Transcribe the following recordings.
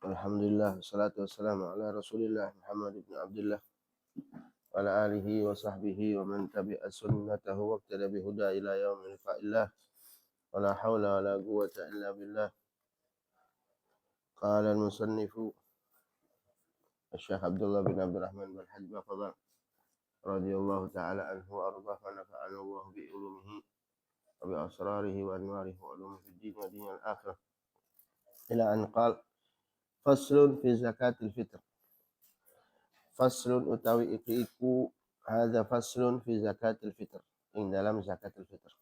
Alhamdulillah, salatu wassalamu ala Rasulillah Muhammad ibn Abdullah wa ala alihi wa sahbihi wa man tabi'a sunnatahu wa iqtada bihuda ila yaumil liqa'illah wa la hawla wa la quwwata illa billah. Qala al-musannifu Syekh Abdullah bin Abdurrahman bin Hajj Bafadhan radhiyallahu ta'ala anhu wa ardah wa nafa'ana Allah bi ulumihi wa bi asrarihi wa anwarihi wa ulumihi fid din wa dinil akhirah ila an qala faslun fi zakatil fitr. Faslun utawi iku hadza faslun fi zakatil fitr, ing dalam zakatul fitr.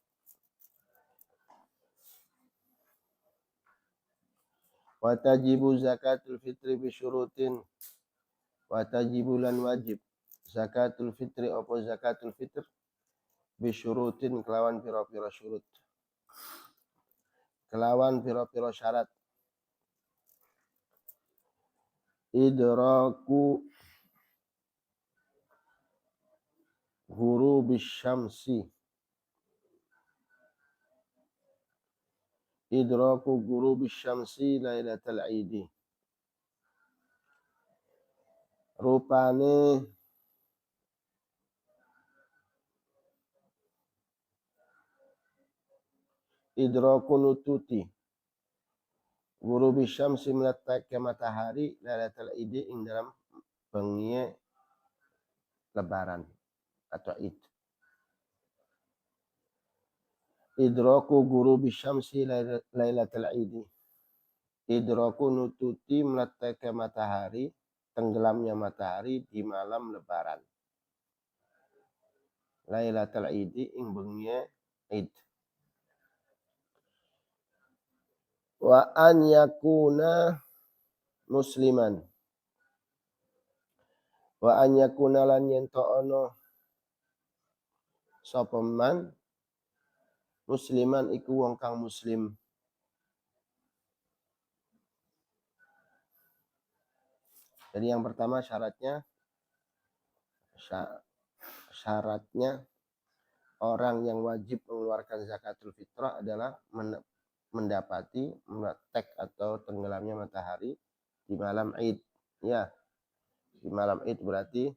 Wa tajibu zakatul fitri bi syurutin, wa tajibu lan wajib zakatul fitri apa zakatul fitr bi syurutin kelawan pira-pira syurut, kelawan pira-pira syarat. Idraku ghurubis syamsi, idraku ghurubis syamsi lailatul idi. Rupane idraku nututi ghurubi syamsi meletaknya matahari lailatul idi ing dalam bengi lebaran atau id. Idraku ghurubi syamsi lailatul idi. Idraku nututi meletaknya matahari, tenggelamnya matahari di malam lebaran. Lailatul idi ing bengi id. Wa an yakuna musliman. Wa an yakuna lan yento ono sapa man musliman iku wong kang muslim. Jadi yang pertama syaratnya orang yang wajib mengeluarkan zakatul fitrah adalah mendapati meletek atau tenggelamnya matahari di malam Id. Ya, di malam Id berarti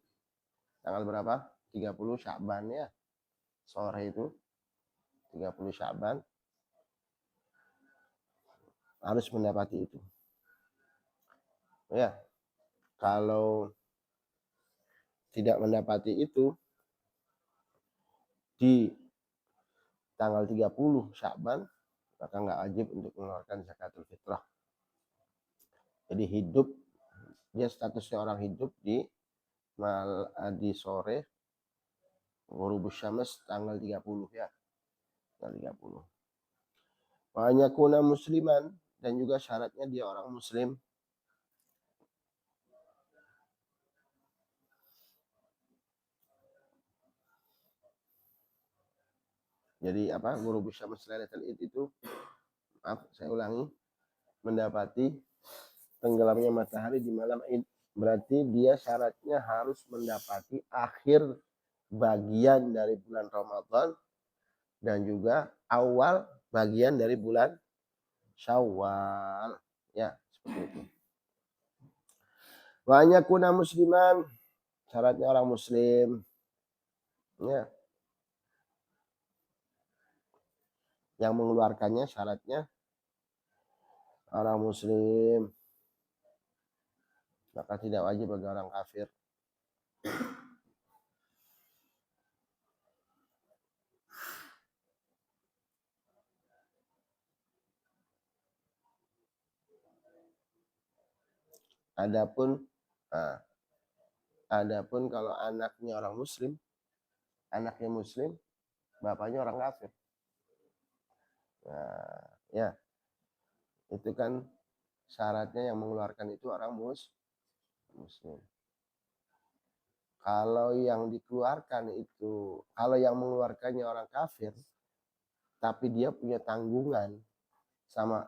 tanggal berapa? 30 Sya'ban ya. Sore itu 30 Sya'ban harus mendapati itu. Ya. Kalau tidak mendapati itu di tanggal 30 Sya'ban, maka nggak wajib untuk mengeluarkan zakatul fitrah. Jadi hidup, dia statusnya orang hidup di sore ghurubus syams tanggal 30 ya. Tanggal 30. Wa yakuna musliman, dan juga syaratnya dia orang muslim. Jadi apa? Ghurubus syams lailatul id itu, maaf saya ulangi, mendapati tenggelamnya matahari di malam Id. Berarti dia syaratnya harus mendapati akhir bagian dari bulan Ramadan dan juga awal bagian dari bulan Syawal. Ya, seperti itu. Wa yakuna musliman, syaratnya orang muslim. Ya. Yang mengeluarkannya syaratnya orang muslim. Maka tidak wajib bagi orang kafir. Adapun kalau anaknya orang muslim, anaknya muslim, bapaknya orang kafir. Nah, ya. Itu kan syaratnya yang mengeluarkan itu orang muslim. Kalau yang dikeluarkan itu, kalau yang mengeluarkannya orang kafir, tapi dia punya tanggungan sama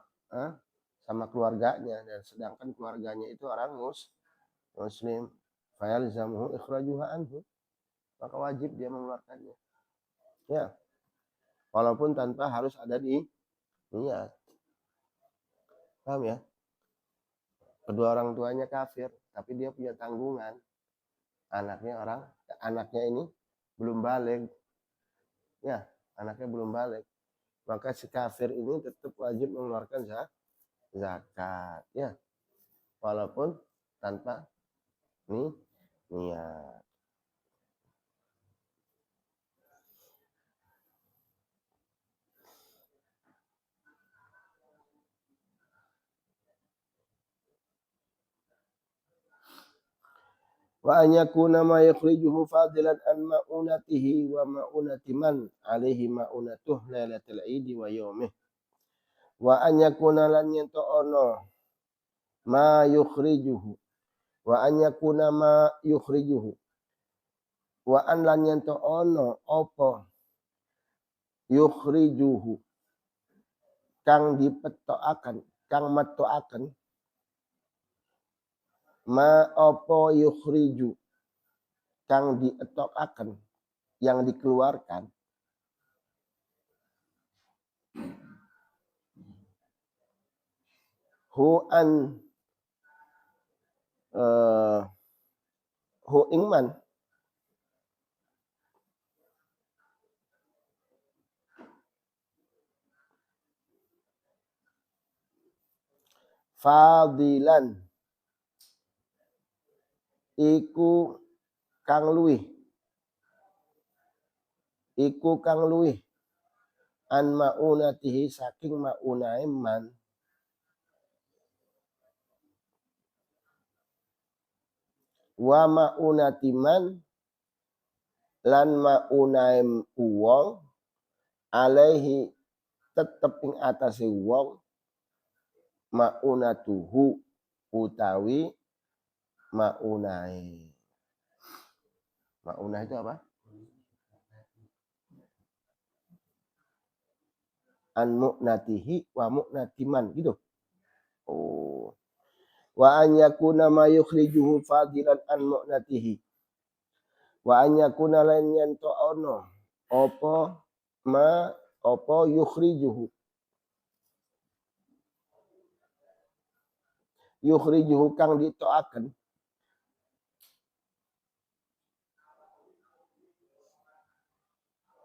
keluarganya, dan sedangkan keluarganya itu orang muslim, fayalzamuhu ikhrajuha anhu, maka wajib dia mengeluarkannya. Ya. Walaupun tanpa harus ada di niat. Paham ya? kedua orang tuanya kafir, tapi dia punya tanggungan. Anaknya ini belum balik. Ya, anaknya belum balik. Maka si kafir ini tetap wajib mengeluarkan zakat. Ya, walaupun tanpa niat. Wa an yakuna ma yukhrijuhu fadilan an ma'unatihi wa ma'unati man alaihi ma'unatuh lailatul idi wa yaumih. Wa an yakuna lan yanto ono ma yukhrijuhu. Wa an yakuna ma yukhrijuhu. Wa an lan yanto ono opo yukhrijuhu. Kang dipetoakan, kang metoakan ma opo yukhriju. Kang dietokaken, yang dikeluarkan hu an hu ingman fadilan iku kang luwih an maunatihi saking maunae man wa maunati man lan maunae wong alaihi tetep ing atase wong maunatuhu utawi maunae. Maunah itu apa? An mu'natihi wa mu'natiman gitu. Oh. Wa an yakuna ma yukhrijuhu fadilan an mu'natihi. Wa an yakuna lan yanto ono opo yukhrijuhu. Yukhrijuhu kang ditoaken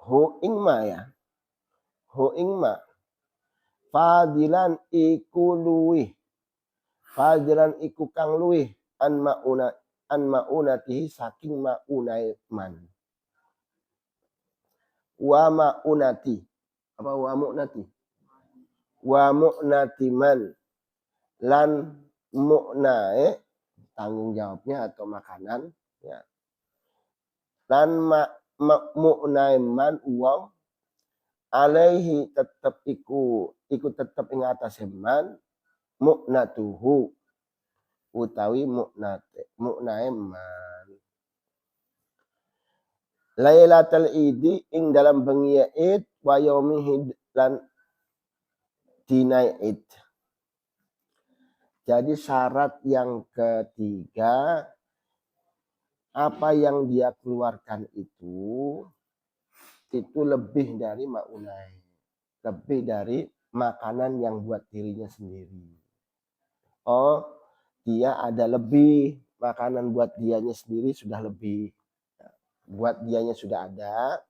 hu ingma ya. Hu ingma fadilan iku luwih. Fadilan iku kang luwih an maunatihi saking maunai man. Wa maunati. Apa wa mu'nati? Wa mu'nati man. Lan mu'nae tanggung jawabnya atau makanan. Ya. Lan mu'nae man uang alaihi tetep iku tetep ing atase man mu'natuhu utawi mu'nae man. Lailatul idi ing dalam bengi id wa yaumihi lan dinai id. Jadi syarat yang ketiga, apa yang dia keluarkan itu lebih dari maunai, lebih dari makanan yang buat dirinya sendiri. Oh, dia ada lebih makanan buat dianya sendiri sudah lebih. Buat dianya sudah ada,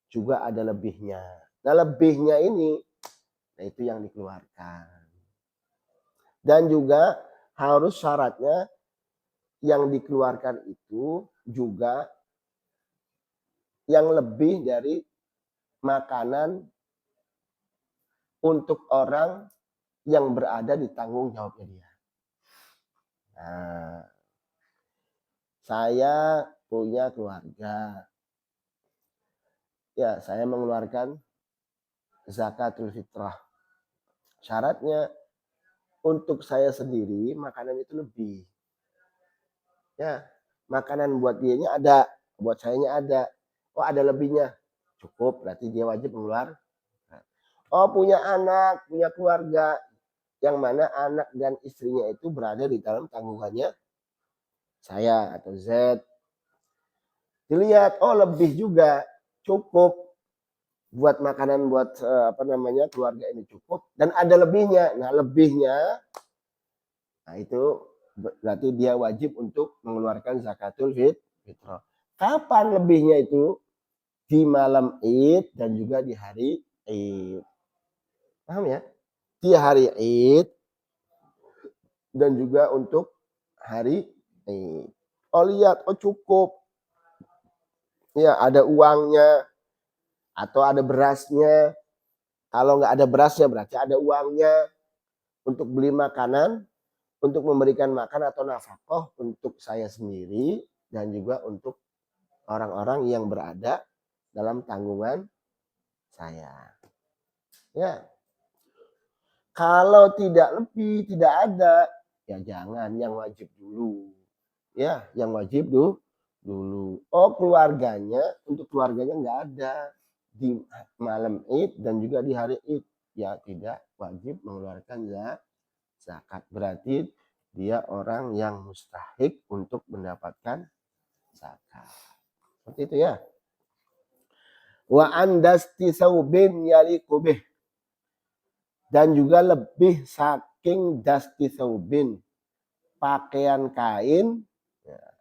juga ada lebihnya. Nah lebihnya ini, nah itu yang dikeluarkan. Dan juga harus syaratnya yang dikeluarkan itu juga yang lebih dari makanan untuk orang yang berada di tanggung jawabnya dia. Nah, saya punya keluarga. Ya, saya mengeluarkan zakatul fitrah. Syaratnya untuk saya sendiri makanan itu lebih. Ya, makanan buat dianya ada, buat sayanya ada. Oh, ada lebihnya. Cukup, berarti dia wajib mengeluarkan. Oh, punya anak, punya keluarga yang mana anak dan istrinya itu berada di dalam tanggungannya saya atau Z. Dilihat, oh lebih juga, cukup buat makanan buat keluarga ini cukup dan ada lebihnya. Nah, lebihnya nah itu berarti dia wajib untuk mengeluarkan zakatul fitrah. Kapan lebihnya itu? Di malam Id dan juga di hari Id. Paham ya? Di hari Id dan juga untuk hari Id. Oh lihat, oh cukup. Ya ada uangnya atau ada berasnya. Kalau nggak ada berasnya berarti ada uangnya untuk beli makanan, untuk memberikan makan atau nafkah untuk saya sendiri dan juga untuk orang-orang yang berada dalam tanggungan saya. Ya, kalau tidak lebih, tidak ada, ya jangan, yang wajib dulu. Ya, yang wajib dulu. Oh, keluarganya, untuk keluarganya nggak ada di malam Id dan juga di hari Id. Ya, tidak wajib mengeluarkan zakat. Berarti dia orang yang mustahik untuk mendapatkan zakat. Seperti itu ya. Wa andasti saubin yalikubih. Dan juga lebih saking dasti saubin. Pakaian kain.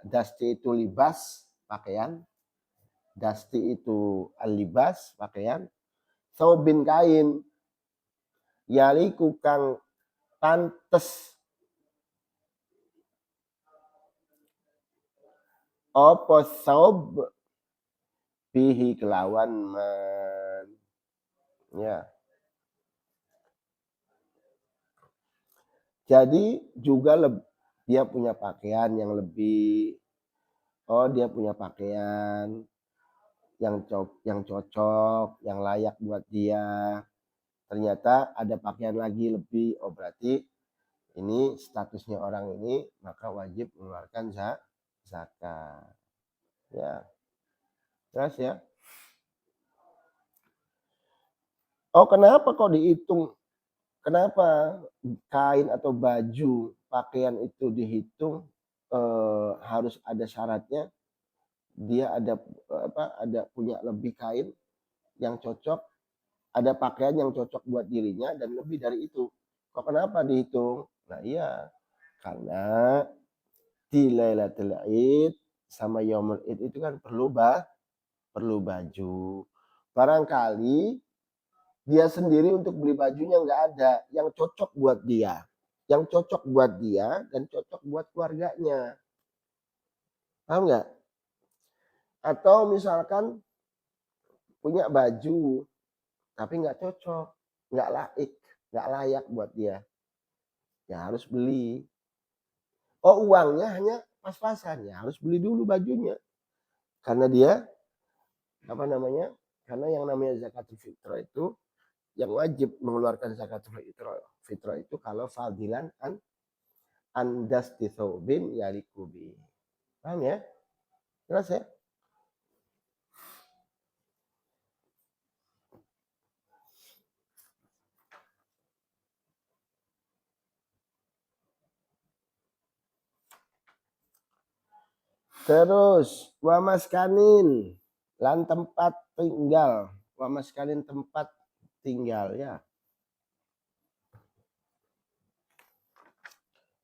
Dasti itu libas, pakaian. Dasti itu alibas, pakaian. Saubin kain. Yaliku kang pantes. Opo saub bihi kelawan man. Ya. Jadi juga dia punya pakaian yang lebih. Oh, dia punya pakaian yang cocok, yang layak buat dia. Ternyata ada pakaian lagi lebih. Oh, berarti ini statusnya orang ini maka wajib mengeluarkan zakat. Ya. Jelas ya? Oh, kenapa kok dihitung? Kenapa kain atau baju pakaian itu dihitung harus ada syaratnya? Dia ada punya lebih kain yang cocok, ada pakaian yang cocok buat dirinya dan lebih dari itu. Kok kenapa dihitung? Nah iya, karena di Lailatul Id sama Yaumul Id itu kan perlu baju. Barangkali dia sendiri untuk beli bajunya nggak ada yang cocok buat dia. Yang cocok buat dia dan cocok buat keluarganya. Paham nggak? Atau misalkan punya baju tapi nggak cocok, nggak laik, nggak layak buat dia. Ya harus beli. Oh uangnya hanya pas-pasan, ya harus beli dulu bajunya. Karena dia apa namanya? Karena yang namanya zakatul fitrah itu yang wajib mengeluarkan zakatul fitrah itu kalau fadilan andas ditobin yalikubi. Paham ya? Jelas ya? Terus wamaskanin lan tempat tinggal. Wamaskanin tempat tinggal ya.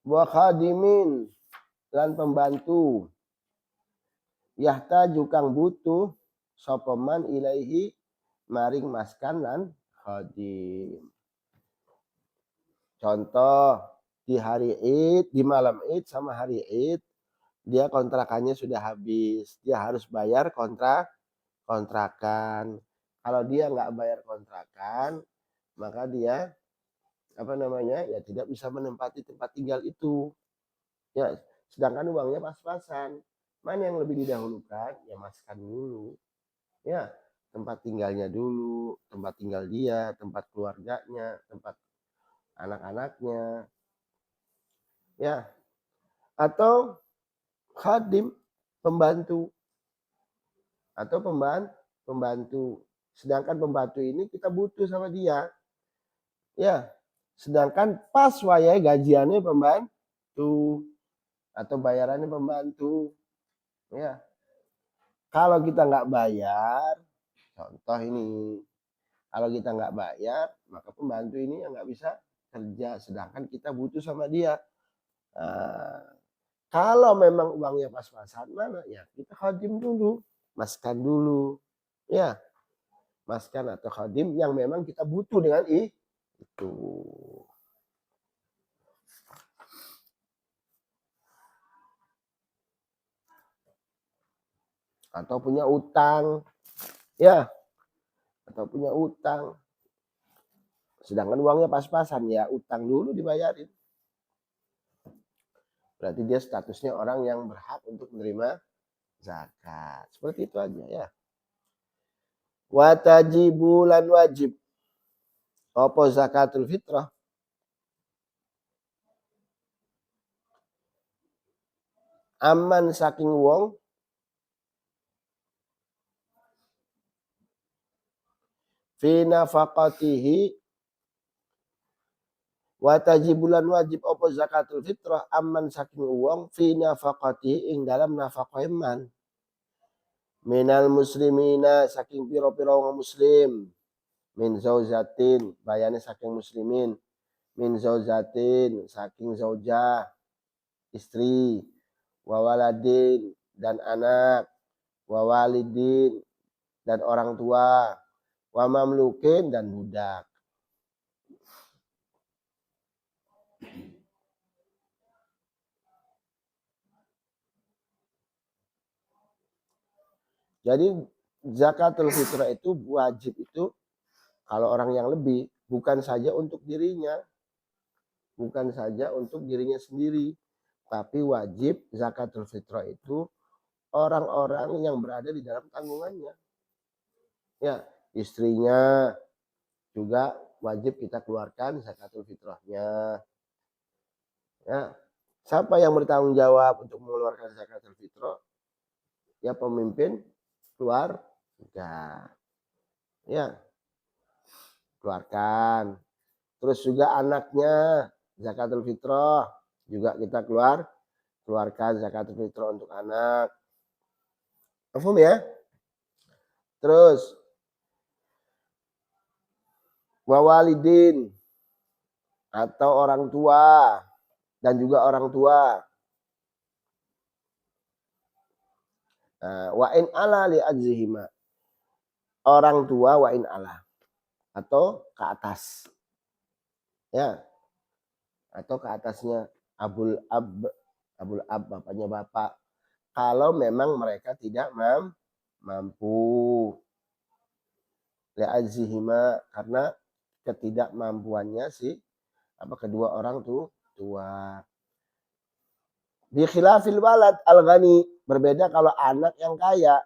Wa khadimin lan pembantu. Yahta jukang butuh sopeman ilaihi maring maskan lan khadim. Contoh di hari Id, di malam Id sama hari Id, dia kontrakannya sudah habis. Dia harus bayar kontrakan. Kalau dia nggak bayar kontrakan, maka dia apa namanya ya tidak bisa menempati tempat tinggal itu. Ya, sedangkan uangnya pas-pasan. Mana yang lebih didahulukan? Ya maskan dulu. Ya, tempat tinggalnya dulu, tempat tinggal dia, tempat keluarganya, tempat anak-anaknya. Ya, atau khadim pembantu atau pembantu. Sedangkan pembantu ini kita butuh sama dia. Ya, sedangkan pas wayai gajiannya pembantu atau bayarannya pembantu. Ya, kalau kita nggak bayar, contoh ini, kalau kita nggak bayar, maka pembantu ini yang nggak bisa kerja. Sedangkan kita butuh sama dia. Nah, kalau memang uangnya pas-pasan mana ya kita khadim dulu, maskan dulu. Ya, maskan atau khadim yang memang kita butuh dengan itu. Atau punya utang, ya, atau punya utang. Sedangkan uangnya pas-pasan ya utang dulu dibayarin. Berarti dia statusnya orang yang berhak untuk menerima zakat. Seperti itu aja ya. Watajibulan wajib. Apa zakatul fitrah? Aman saking wong fi nafaqatihi watajibulan wajib apa zakatul fitrah aman saking wong fi nafaqatihi ing dalam nafaqah man. Minal muslimina saking piro-piro wong muslim. Min zaujatin bayane saking muslimin. Min zaujatin saking zaujah istri, wawaladin dan anak, wawalidin dan orang tua, wa mamlukin dan budak. Jadi zakatul fitrah itu wajib itu kalau orang yang lebih bukan saja untuk dirinya, bukan saja untuk dirinya sendiri, tapi wajib zakatul fitrah itu orang-orang yang berada di dalam tanggungannya. Ya, istrinya juga wajib kita keluarkan zakatul fitrahnya. Ya, siapa yang bertanggung jawab untuk mengeluarkan zakatul fitrah? Ya pemimpin keluarga. Ya, keluarkan. Terus juga anaknya zakatul fitrah juga kita keluarkan zakatul fitrah untuk anak. Paham ya? Terus wawalidin atau orang tua dan juga orang tua. Wa in ala li ajzihima. Orang tua wa in ala atau ke atas. Ya, atau ke atasnya abul ab bapaknya bapak. Kalau memang mereka tidak mampu. Li ajzihima karena ketidakmampuannya si kedua orang tuh tua. Bi khilafil walad al-ghani berbeda kalau anak yang kaya.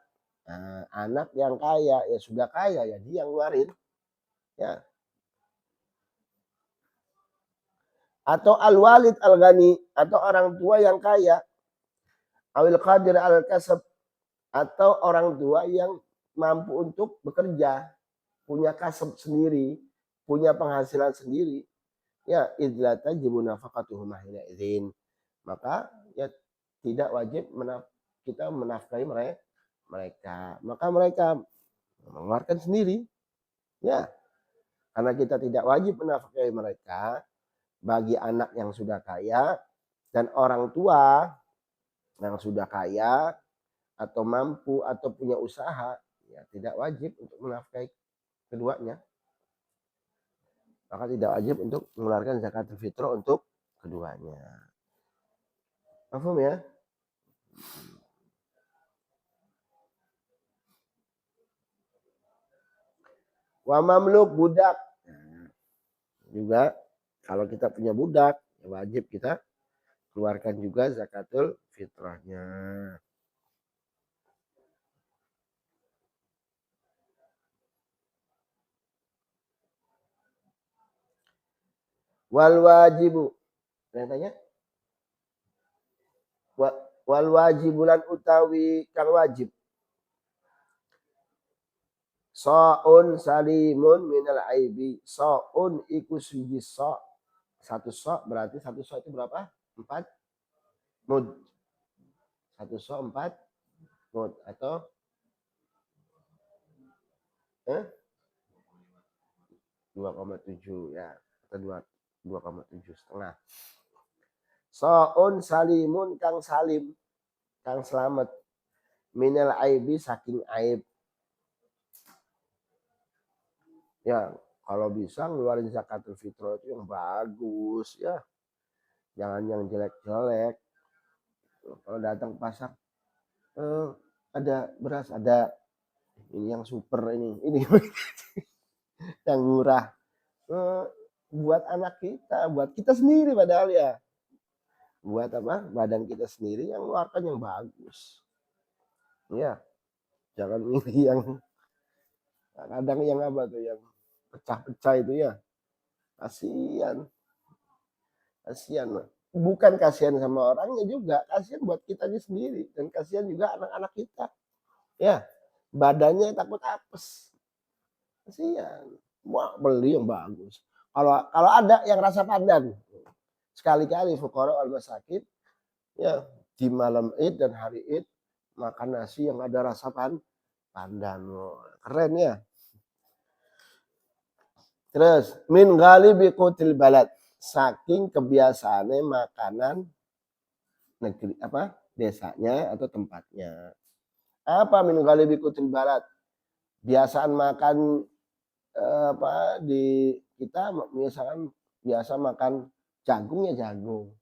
Nah, anak yang kaya ya sudah kaya ya dia yang ngeluarin ya. Atau al-walid al-ghani atau orang tua yang kaya. Awil qadir al-kasab atau orang tua yang mampu untuk bekerja, punya kasab sendiri, punya penghasilan sendiri. Ya, idza tajibu nafaqatuhum hina idzin. Maka ya tidak wajib kita menafkahi mereka. Maka mereka mengeluarkan sendiri. Ya, karena kita tidak wajib menafkahi mereka bagi anak yang sudah kaya dan orang tua yang sudah kaya atau mampu atau punya usaha, ya tidak wajib untuk menafkahi keduanya. Maka tidak wajib untuk mengeluarkan zakatul fitrah untuk keduanya. Paham ya? Wa mamluk budak. Juga kalau kita punya budak, wajib kita keluarkan juga zakatul fitrahnya. Wal wajibu. Saya tanya. Wal wajibulan utawi kang wajib. Sa'un salimun minal aibi. Sa'un iku siji sa'. Satu sa' berarti satu sa' itu berapa? 4 mud. Satu sa' 4 mud. Atau 2,7 ya. Atau 2,7 setengah. So'un salimun kang salim, kang selamat. Minal aibi saking aib. Ya, kalau bisa ngeluarin zakatul fitrah itu yang bagus ya. Jangan yang jelek-jelek. Kalau datang ke pasar, ada beras, ada ini yang super ini yang murah. Buat anak kita, buat kita sendiri padahal ya. Buat apa? Badan kita sendiri yang mengeluarkan yang bagus. Ya, jangan milih yang kadang yang apa tuh yang pecah-pecah itu ya. Kasihan. Kasihan. Bukan kasihan sama orangnya juga, kasihan buat kitanya sendiri dan kasihan juga anak-anak kita. Ya, badannya takut apes. Kasihan. Wah, beli yang bagus. Kalau ada yang rasa pandan, sekali-kali fuqara wal masakin ya di malam Id dan hari Id makan nasi yang ada rasa pandan. Keren ya. Terus min ghalibi qutil balad, saking kebiasaannya makanan negeri apa desanya atau tempatnya. Apa min ghalibi qutil balad? Biasaan makan apa di kita misalkan biasa makan jagung ya jagung.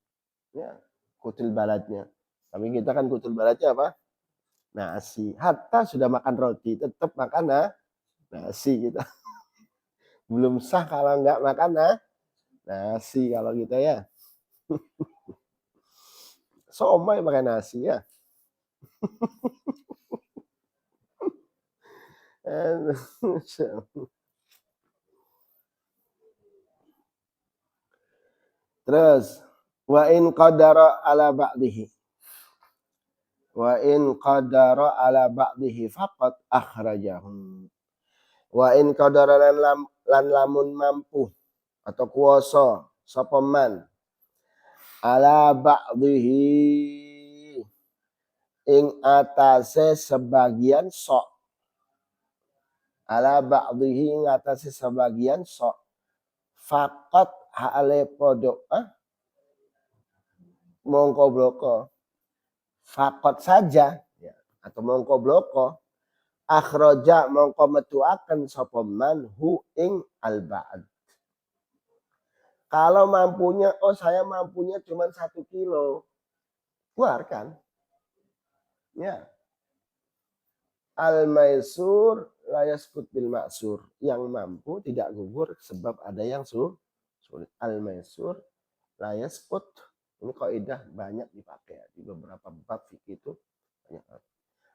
Ya, kutil baladnya. Tapi kita kan kutil baladnya apa? Nasi. Hatta sudah makan roti, tetap makan nasi kita. Belum sah kalau nggak makan nasi kalau kita ya. Somai pakai nasi ya. Terus wa in qadara ala ba'dihi. Wa in qadara ala ba'dihi faqad akhrajahu. Wa in qadara lan lamun mampu atau kuasa sapa man ala ba'dihi ing atase sebagian sok, ala ba'dihi ing atase sebagian sok, faqat hale podo mongko bloko, faqat saja ya, atau mongko bloko akhraja mongko metuaken sapa man hu ing al ba'd. Kalau mampunya, oh saya mampunya cuma 1 kilo, keluarkan. Ya. Al-maisur layaskut bil maksur. Yang mampu tidak gugur sebab ada yang sulit. Al-maisur layaskut. Ini kaidah banyak dipakai di beberapa bab fikih itu.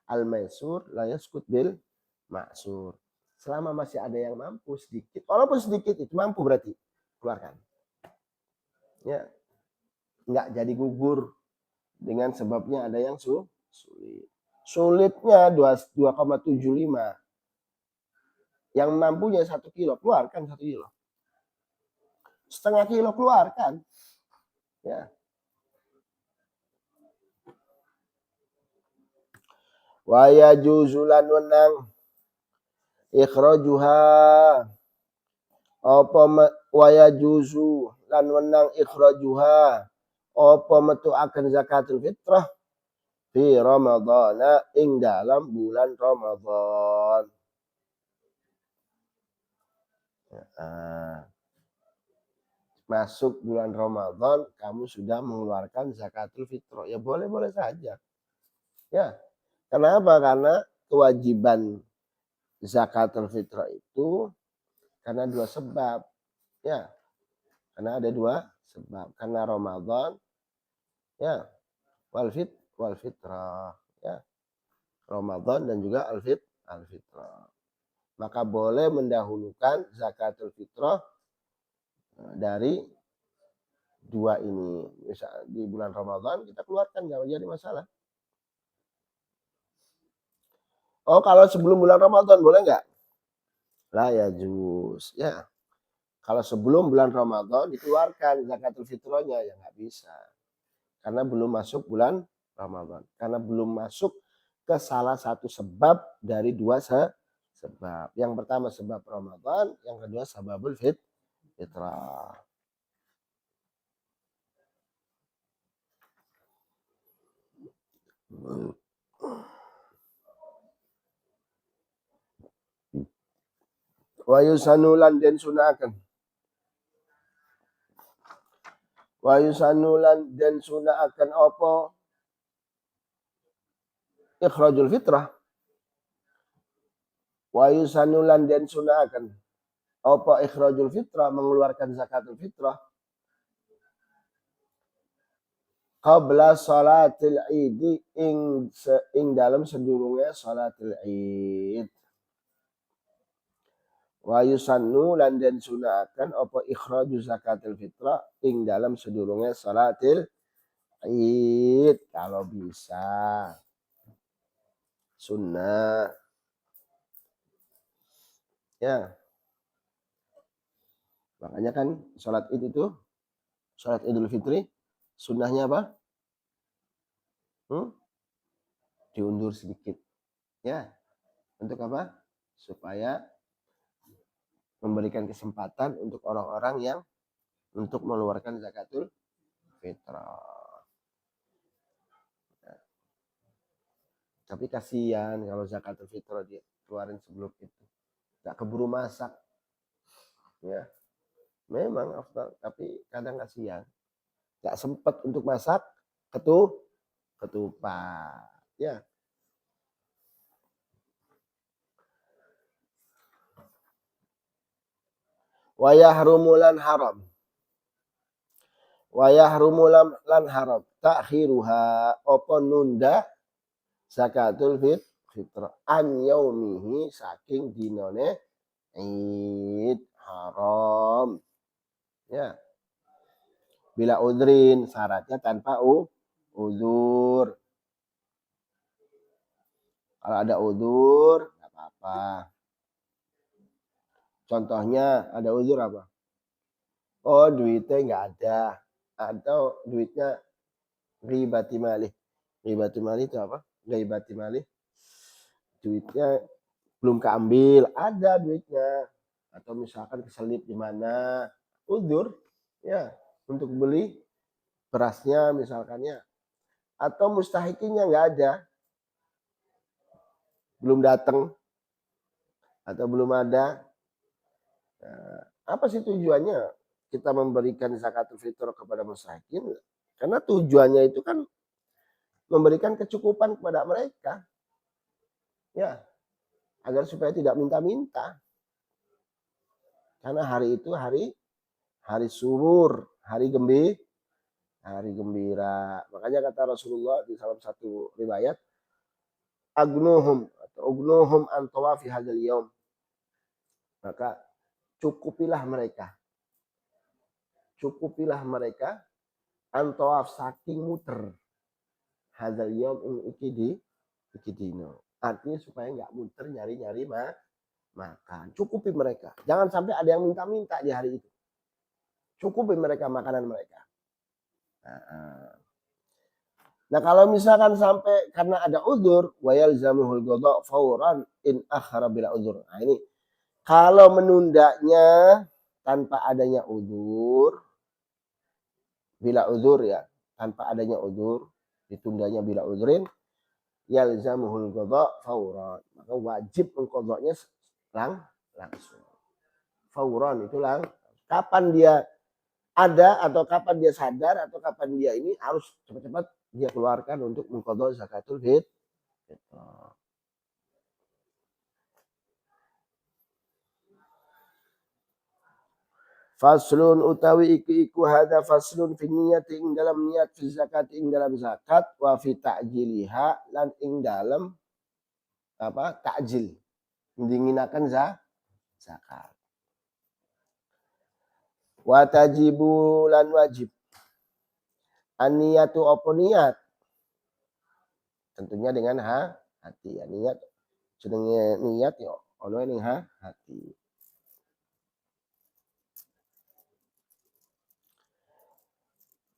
Al-maisur layaskut bil maksur. Selama masih ada yang mampu sedikit, walaupun sedikit itu mampu berarti keluarkan. Ya, nggak jadi gugur dengan sebabnya ada yang sulit. Sulitnya 2,75. Yang mampunya 1 kilo, keluarkan 1 kilo. Setengah kilo keluarkan. Ya. Wa yajuzu lan wenang ikhrajuha apa wa yajuzu lan wenang ikhrajuha apa metuaken zakatul fitrah fi Ramadhan ing dalam bulan Ramadan. Masuk bulan Ramadan kamu sudah mengeluarkan zakatul fitrah. Ya boleh-boleh saja. Ya. Kenapa? Karena kewajiban zakatul fitrah itu karena 2 sebab. Ya. Karena ada 2 sebab. Karena Ramadan ya wal fitrah ya. Ramadan dan juga al fitrah. Maka boleh mendahulukan zakatul fitrah dari 2 ini. Misal di bulan Ramadan kita keluarkan enggak jadi masalah. Oh, kalau sebelum bulan Ramadan boleh enggak? La yajuz. Ya. Kalau sebelum bulan Ramadan dikeluarkan zakatul fitrahnya ya nggak bisa. Karena belum masuk bulan Ramadan. Karena belum masuk ke salah satu sebab dari 2 sebab. Yang pertama sebab Ramadan, yang kedua sababul fitrah. Wa yusanulan den sunakan. Wa yusanulan den sunakan apa? Ikhrajul fitrah. Wa yusanulan den sunakan apa? Ikhrajul fitrah, mengeluarkan zakatul fitrah. Qabla salatil idi ing dalam sedurunge salatil id. Wa yusannu lan den sunahkan apa ikhraju zakatil fitrah ing dalam sedurunge salatil id kalau bisa. Sunnah. Ya. Makanya kan salat id itu, salat Idul Fitri, sunnahnya apa? Diundur sedikit. Ya. Untuk apa? Supaya memberikan kesempatan untuk orang-orang yang untuk mengeluarkan zakatul fitrah. Nah, tapi kasihan kalau zakatul fitrah dia keluarin sebelum itu. Gak keburu masak. Ya. Memang afdal, tapi kadang kasihan. Gak sempat untuk masak ketupat. Ya. Wa yahrumulan haram. Wa yahrumulan haram. Takhiruha apa nunda zakatul fitrah an yaumihi saking dinone id haram. Ya. Bila udrin syaratnya tanpa uzur. Kalau ada uzur enggak apa-apa. Contohnya ada uzur apa? Oh, duitnya enggak ada. Atau duitnya ribati malih. Ribati malih itu apa? Ribati malih. Duitnya belum keambil, ada duitnya. Atau misalkan keselip di mana, uzur ya untuk beli berasnya misalkannya. Atau mustahikinya nggak ada, belum datang atau belum ada. Nah, apa sih tujuannya kita memberikan zakatul fitrah kepada mustahikin? Karena tujuannya itu kan memberikan kecukupan kepada mereka. Ya, agar supaya tidak minta-minta. Karena hari itu hari surur, hari gembira. Makanya kata Rasulullah di salah satu riwayat, agnuhum atau ugnuhum an tawafi hadzal yaum. Maka cukupilah mereka. Cukupilah mereka an tawaf saking muter hadzal yaum ing iki dino. Artinya supaya enggak muter nyari-nyari makan. Cukupi mereka. Jangan sampai ada yang minta-minta di hari itu. Cukupi mereka makanan mereka. Nah kalau misalkan sampai karena ada udzur, wa yalzamuhul qada fauran in akhara bila udzur. Nah ini kalau menundanya tanpa adanya udzur, bila udzur ya, tanpa adanya udzur, ditundanya bila udzrin, yalzamuhul qada fauran. Maka wajib mengqadanya langsung. Fauran itu kapan dia ada atau kapan dia sadar atau kapan dia ini harus cepat-cepat dia keluarkan untuk mengqadha zakatul fitrah. Faslun utawi iku hadza faslun fi niyyati ing dalam niat fi zakat ing dalam zakat wa fi ta'jiliha lan ing dalam apa takjil mendinginakan zakat. Wa tajibu lan wajib. An-niyatu apa niat? Tentunya dengan hati ya niat. Jenenge niat ya ono ning hati.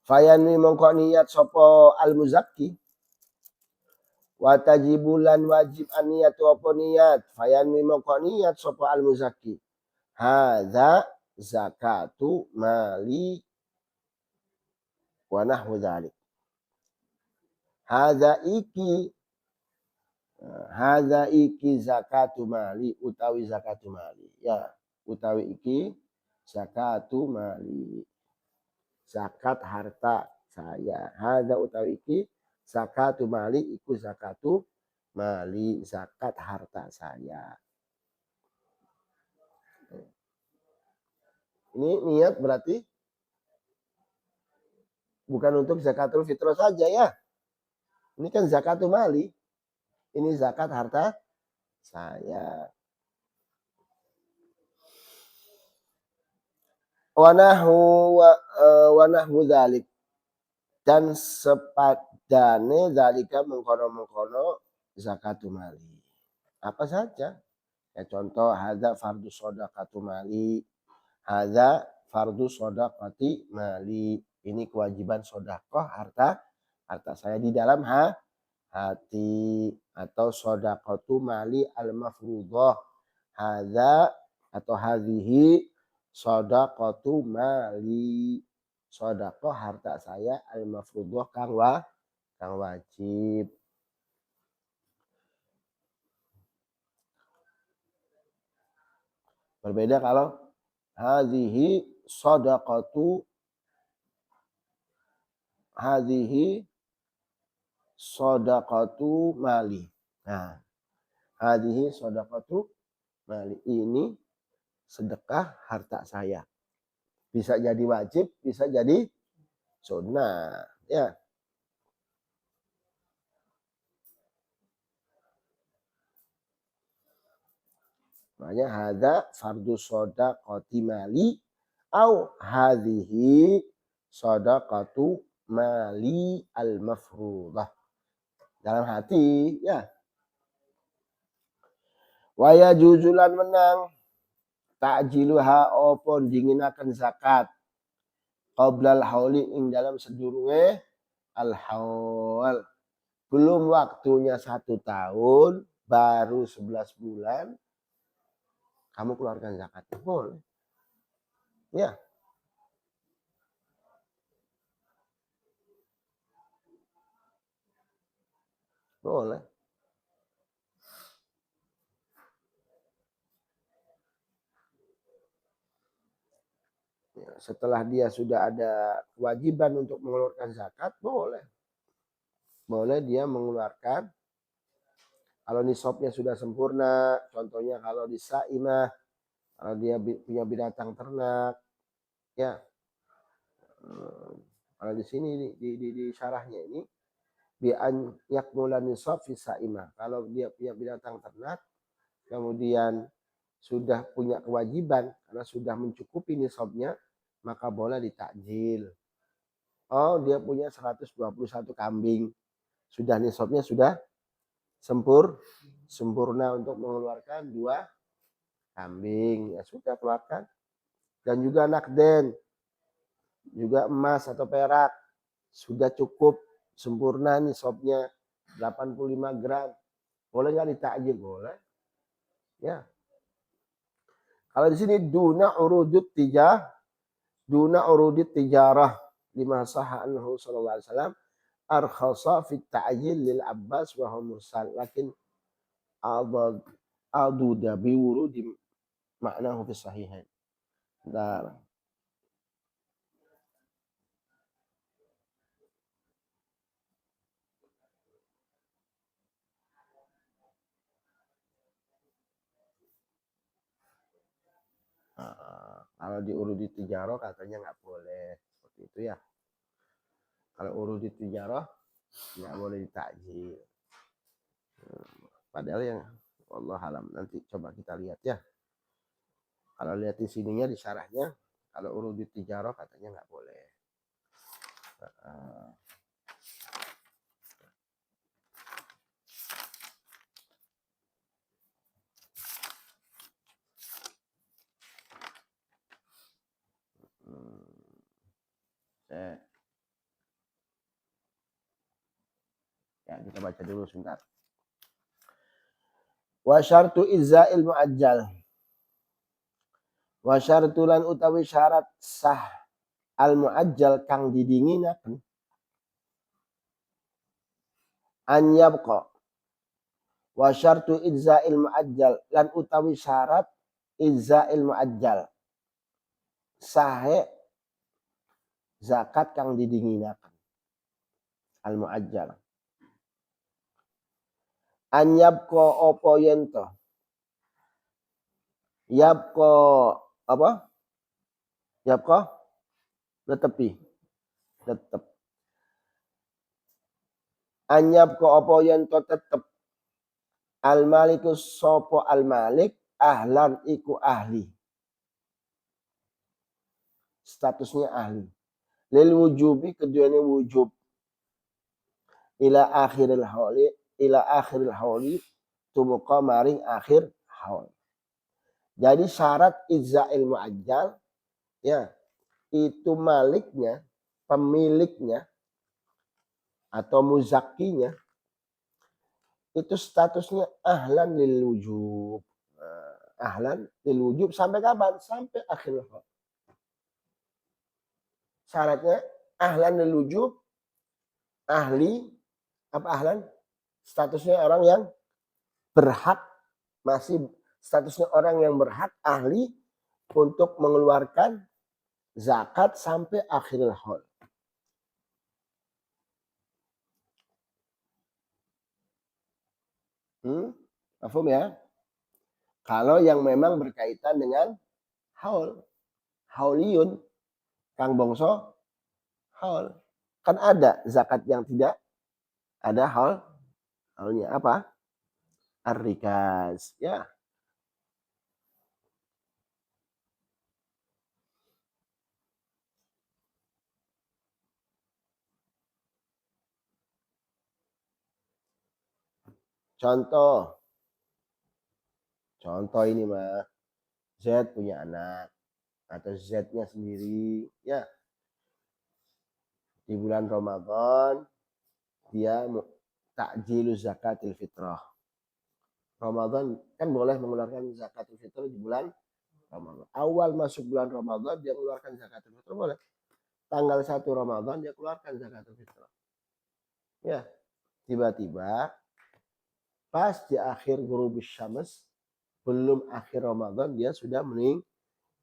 Fayanwi mongko niat sapa al-muzakki. Wa tajibulan wajib an niyatu apa niat? Fayanwi mongko niat sapa al-muzakki. Hadza zakatu mali wa nahwu dzalik. Hadza iki hadza iki zakatu mali utawi zakatu mali. Ya, utawi iki zakatu mali. Zakat harta saya. Hadza utawi iki zakatu mali iku zakatu mali, zakat harta saya. Ini niat berarti bukan untuk zakatul fitrah saja ya. Ini kan zakatul mali. Ini zakat harta saya. Wanahu dzalik dan sepadane dzalika mengkono-mengkono zakatul mali. Apa saja? Ya contoh hadza fardu shadaqatu mali. Hadza fardu shadaqati mali. Ini kewajiban sedekah harta saya di dalam hati, atau shadaqatu mali al-mafruḍah. Hadza atau hadhihi shadaqatu mali. Sedekah harta saya al-mafruḍah kang wajib. Berbeda kalau hadhihi shadaqatu mali. Nah, hadhihi shadaqatu mali, ini sedekah harta saya. Bisa jadi wajib, bisa jadi sunnah. Ya. Makanya hadza fardu shadaqati mali au hadhihi shadaqatu mali al-mafruḍah. Dalam hati, ya. Wa yajuzulan menang ta'jiluha opon dinginakan zakat qoblal hauli ing dalam sedurunge al-haul. Belum waktunya 1 tahun, baru 11 bulan, kamu keluarkan zakat. Boleh. Ya. Boleh. Ya, setelah dia sudah ada kewajiban untuk mengeluarkan zakat, boleh. Boleh dia mengeluarkan. Kalau nisabnya sudah sempurna, contohnya kalau di saimah, kalau dia punya binatang ternak, ya. Kalau di sini di syarahnya ini bi an yakmula nisab fi saimah. Kalau dia punya binatang ternak, kemudian sudah punya kewajiban karena sudah mencukupi nisabnya, maka boleh ditakjil. Oh, dia punya 121 kambing. Sudah nisabnya sudah sempurna untuk mengeluarkan 2 kambing. Ya sudah keluarkan. Dan juga nakden, juga emas atau perak, sudah cukup sempurna nisabnya 85 gram. Boleh nggak ditakjil? Boleh. Ya. Kalau di sini duna urudut tijarah lima sahha anhu sallallahu alaihi wasallam arkhasa fi ta'jil lil Abbas wa huwa mursal, lakin aduda bi wurudi maknahu fi sahihain. Nah, kalau di urudi tijarah katanya nggak boleh seperti itu ya. Kalau urudi tijarah nggak boleh ditakjil. Padahal yang Allah alam, nanti coba kita lihat ya. Kalau lihat di sininya di syarahnya, kalau urudi tijarah katanya nggak boleh. Ya, kita baca dulu sebentar. Wa syartu izza'il mu'ajjal. Wa syartulan utawi syarat sah al mu'ajjal kang didinginaken. an yabqa wa syartu idza'il muajjal lan utawi syarat idza'il muajjal sahe zakat kang didinginaken al muajjal an yabqa apa yen to yabqa apa yabqa netepi tetep an yabqa apa yen to tetep al malikus sapa al malik ahlan iku ahli statusnya ahli lil wujubi keduanya wujub ila akhiril hauli tumuqa maring akhir haul. Jadi syarat idza'il muajjal ya itu maliknya, pemiliknya atau muzakkinya itu statusnya ahlan lil wujub. Ahlan lil wujub sampai kapan? Sampai akhir haul. Syaratnya ahlan lil wujub, ahli apa ahlan? Statusnya orang yang berhak, masih statusnya orang yang berhak ahli untuk mengeluarkan zakat sampai akhiril haul. Paham ya? Kalau yang memang berkaitan dengan haul, hauliyun, kang bongso, haul. Kan ada zakat yang tidak ada haulnya apa? Ar-rikaz, ya. Contoh ini mah Z punya anak atau Z-nya sendiri, ya. Di bulan Ramadan dia takjilu zakatil fitrah. Ramadan kan boleh mengeluarkan zakatul fitrah di bulan Ramadan. Awal masuk bulan Ramadan dia mengeluarkan zakatul fitrah boleh. Tanggal 1 Ramadan dia keluarkan zakatul fitrah. Ya, tiba-tiba pas di akhir ghurubus syams belum akhir Ramadan dia sudah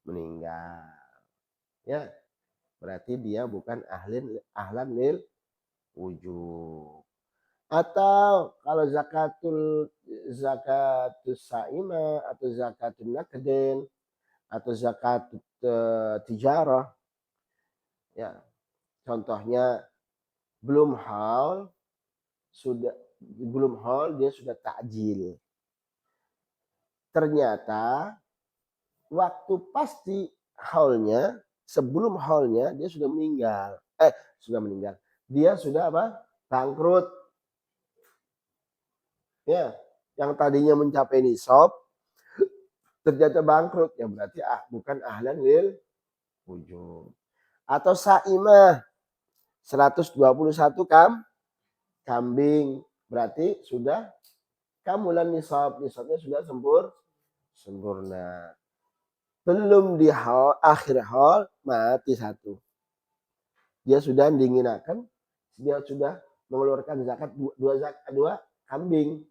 meninggal. Ya, berarti dia bukan ahlan lil wujub. Atau kalau zakatus saima atau zakatul nakden atau zakat tijarah ya contohnya belum haul dia sudah takjil. Ternyata waktu pasti haulnya sebelum haulnya dia sudah meninggal. Dia sudah apa? Bangkrut. Ya, yang tadinya mencapai nisab ternyata bangkrut ya berarti bukan ahlan lil wujub. Atau saimah 121 kambing berarti sudah kamulan nisabnya sudah sempurna. Belum di akhir haul mati satu. Dia sudah dinginakan, dia sudah mengeluarkan zakat dua kambing.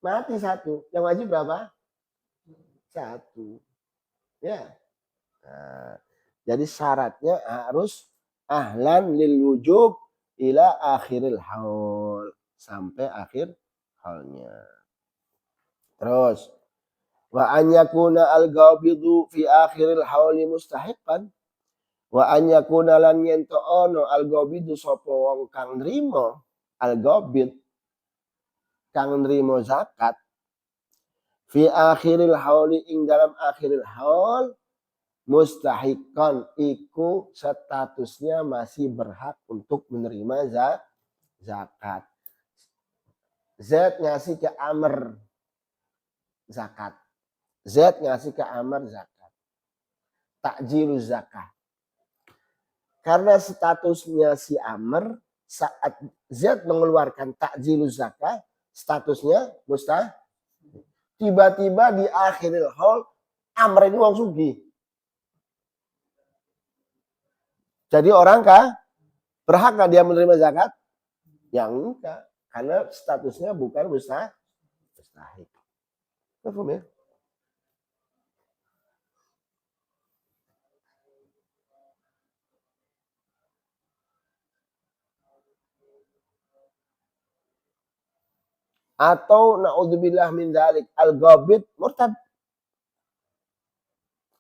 Mati satu. Yang wajib berapa? Satu. Ya. Nah, jadi syaratnya harus ahlan lil wujub ila akhiril haul. Sampai akhir haulnya. Terus. Wa an yakuna al-ghabidu fi akhiril hauli mustahiqan. Wa an yakuna lan yento ono al-ghabidu sapa wong kang nrimo al-ghabid kang nrimo zakat fi akhiril hauli ing dalam akhiril haul mustahiqan iku statusnya masih berhak untuk menerima zakat. Z ngasih ke Amr zakat. Z ngasih ke Amr zakat. Takjilu zakat. Karena statusnya si Amr saat Z mengeluarkan takjilu zakat, statusnya mustahil. Tiba-tiba di akhiril haul Amr ini wong sugih. Jadi orang berhak nggak dia menerima zakat? Ya enggak. karena statusnya bukan mustahik. Paham ya? Atau naudzubillah min dzalik al-ghabid murtad.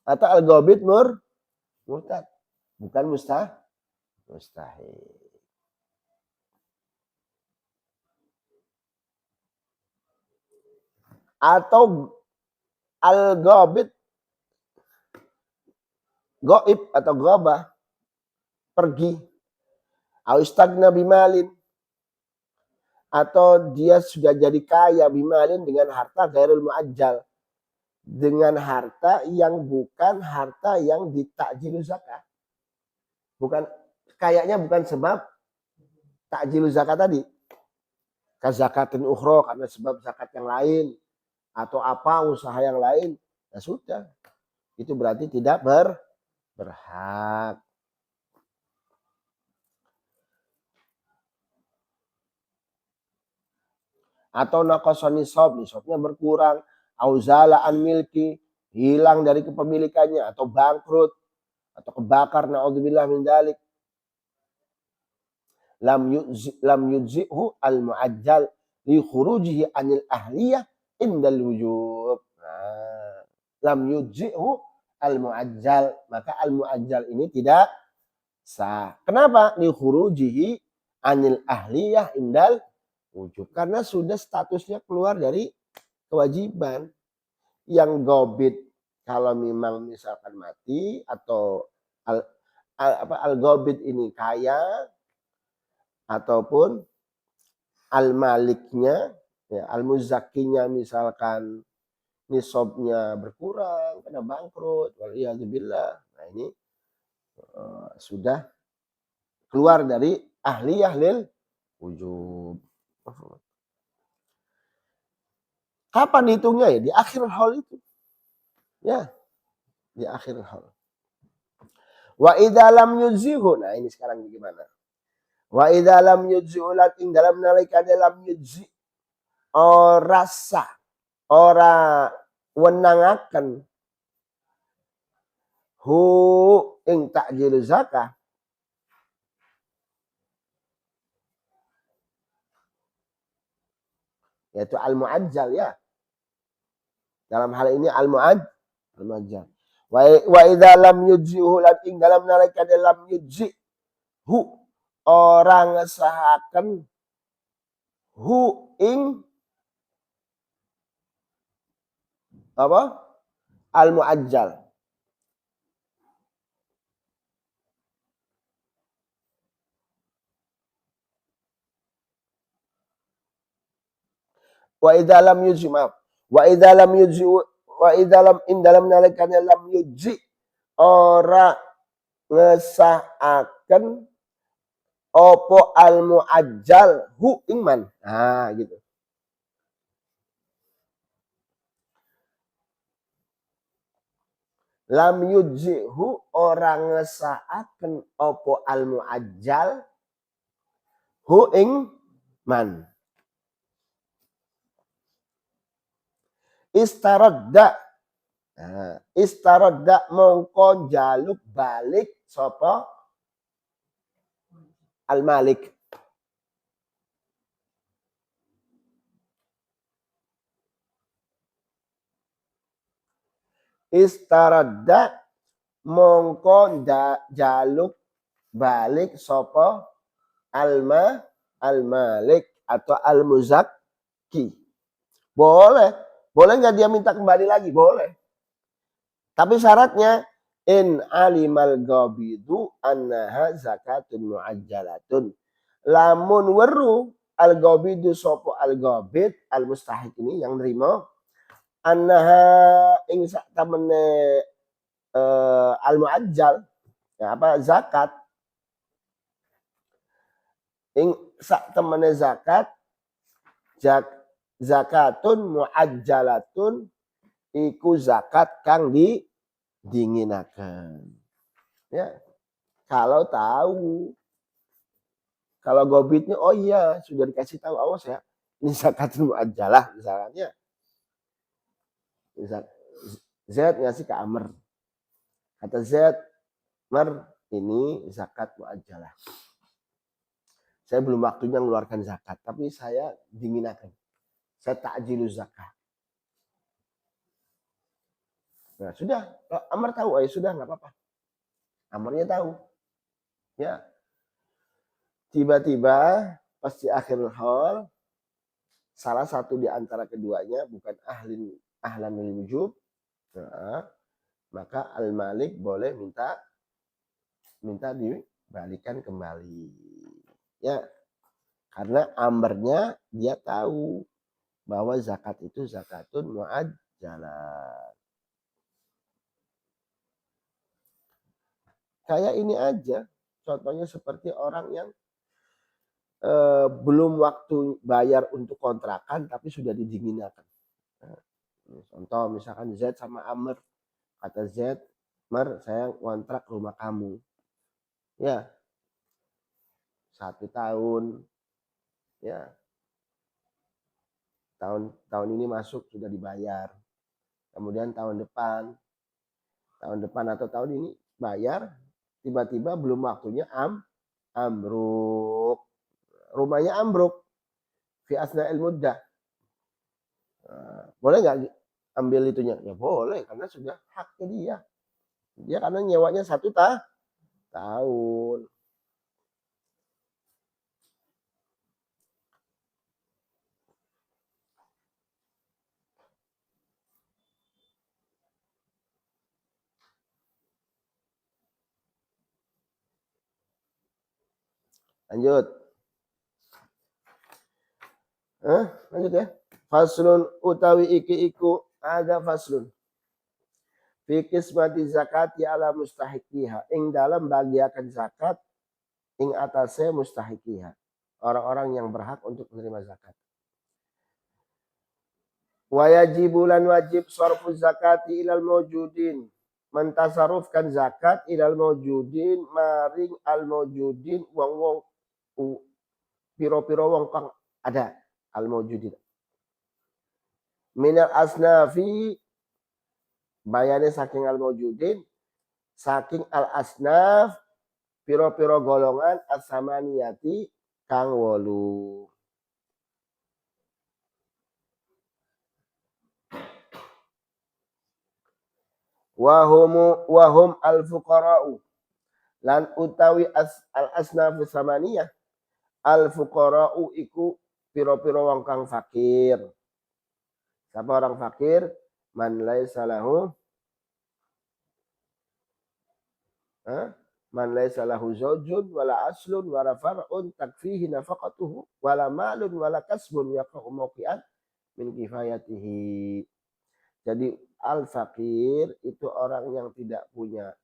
Atau al-ghabid murtad. Bukan mustahil. Atau al-ghabid gaib atau ghabah pergi. Au istagna bimalin, atau dia sudah jadi kaya bimalin dengan harta ghairul muajjal, dengan harta yang bukan harta yang ditakjilu zakat. Bukan kayaknya bukan sebab takjilu zakat tadi. Kazakatin ukhra, karena sebab zakat yang lain atau apa usaha yang lain. Ya sudah. Itu berarti tidak berhak. Atau naqasa nisabnya berkurang, auzala an milki, hilang dari kepemilikannya, atau bangkrut, atau kebakar, naudzubillah min dzalik. Lam yujzihu al muajjal li khurujihi anil ahliyah indal wujub. Lam yujzihu al muajjal, maka al muajjal ini tidak sah. Kenapa? Li khurujihi anil ahliyah indal wujub, karena sudah statusnya keluar dari kewajiban. Yang gobit kalau memang misalkan mati, atau al-gobit ini kaya, ataupun al-maliknya, ya, al-muzakkinya misalkan nisabnya berkurang karena bangkrut, waliyadzubillah. Nah ini sudah keluar dari ahliyah lil wujub. Kapan dihitungnya? Ya di akhir haul itu. Ya, di akhir haul. Wa idza lam yujzihu. Nah, ini sekarang bagaimana? Wa idza lam yujzihu, lakin dalam nalika dalam yujzi ora sah, ora wenangaken hu ing takjil zakah, yaitu al-muajjal, ya. Dalam hal ini al-muajjal. Wa idza lam yujzihu, lakin dalam nalika dalam yujzi hu orang ngesahaken hu ing apa? Al-muajjal. Wa idza lam yujzi, maaf. Wa idza lam yujzi, wa idza lam in dalam nalikane lam yujzi ora ngesahaken opo al-muajjal hu ingman. Nah, gitu. Lam yujzihu orang ngesahaken opo al-muajjal hu ing man. Istaradda. Nah, istaradda mongko jaluk balik sapa al-malik. Istaradda mongko jaluk balik sapa al-malik atau al-muzakki. Boleh nggak dia minta kembali lagi? Boleh. Tapi syaratnya in alimal ghabidu annaha zakatun muajjalatun. Lamun weru al-ghabidu sapa al-ghabid al-mustahik ini yang nerima annaha ing sak temene al-muajjal, ya apa, zakat, ing sak temene zakat, zakatun muajjalatun iku zakat kang didinginaken. Ya, kalau tahu Kalau gobitnya, oh iya sudah dikasih tahu, awas ya, ini zakatul muajjalah misalnya. Misal Z ngasih ke Amr, kata Z, Amr ini zakat muajjalah. Saya belum waktunya mengeluarkan zakat, tapi saya dinginakan. Saya takjilu zakat. Nah sudah, Amr tahu, ya sudah nggak apa-apa. Amrnya tahu. Ya, tiba-tiba pas di akhir haul, salah satu di antara keduanya bukan ahlan lil wujub, nah, maka al-malik boleh minta dibalikan kembali. Ya, karena amrnya dia tahu bahwa zakat itu zakatun muajjalah. Kayak ini aja, contohnya seperti orang yang belum waktu bayar untuk kontrakan tapi sudah didinginkan. Nah, contoh misalkan Z sama Amr, kata Z, Amr saya kontrak rumah kamu. Ya, 1 tahun. Ya, tahun ini masuk sudah dibayar. Kemudian tahun depan atau tahun ini bayar, tiba-tiba belum waktunya ambruk. Rumahnya ambruk fi asna'il muddah. Boleh nggak ambil itunya? Ya boleh, karena sudah haknya dia. Dia karena nyewanya 1 tahun. Lanjut. Lanjut ya. Faslun utawi iki iku ada faslun. Fi qismati zakati ala mustahiqiha. Ing dalam bagiakan zakat ing atase mustahiqiha. Orang-orang yang berhak untuk menerima zakat. Wa yajibulan wajib sarfu zakati ilal mawjudin. Mentasarufkan zakat ilal mawjudin maring al mawjudin wong-wong piro-piro wong kang ada al mawjudin. Minal asnafi bayane saking al mawjudin, saking al asnaf piro-piro golongan as-samaniyati kang 8. Wahum al fuqara'u lan utawi al asnaf samaniyah al fuqara'u iku piro-piro wong kang fakir. Siapa orang fakir? Man laisa lahu man laisa lahu zawjun wala aslun wala far'un takfihi nafaqatuhu wala malun wala kasbun yaqa'u mawqi'an min kifayatihi. Jadi al-fakir itu orang yang tidak punya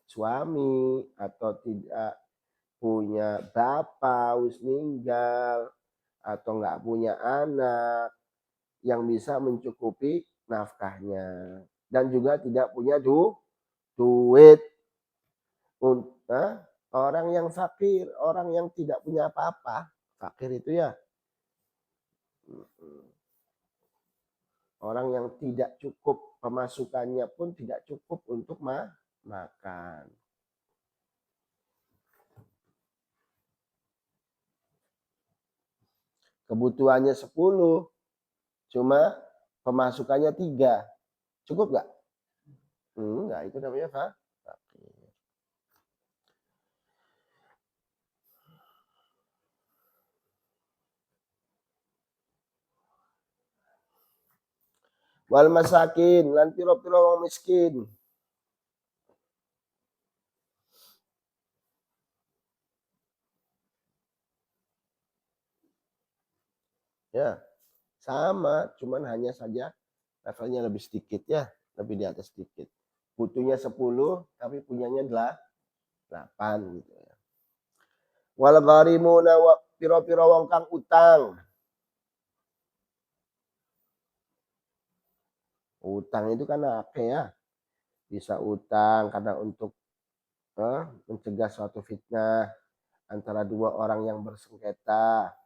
suami atau tidak punya bapak harus meninggal atau nggak punya anak yang bisa mencukupi nafkahnya dan juga tidak punya duit. Orang yang fakir, orang yang tidak punya apa-apa, fakir itu ya orang yang tidak cukup pemasukannya pun tidak cukup untuk makan. Kebutuhannya 10, cuma pemasukannya 3. Cukup nggak? Enggak, itu namanya fakir. Wal masakin lan piro-piro wong miskin. Ya, sama, cuman hanya saja levelnya lebih sedikit ya, lebih di atas sedikit. Butuhnya 10 tapi punyanya 8 gitu ya. Wal gharimuna wa piro-piro wong kang utang. Utang itu kan apa ya? Bisa utang karena untuk mencegah suatu fitnah antara dua orang yang bersengketa.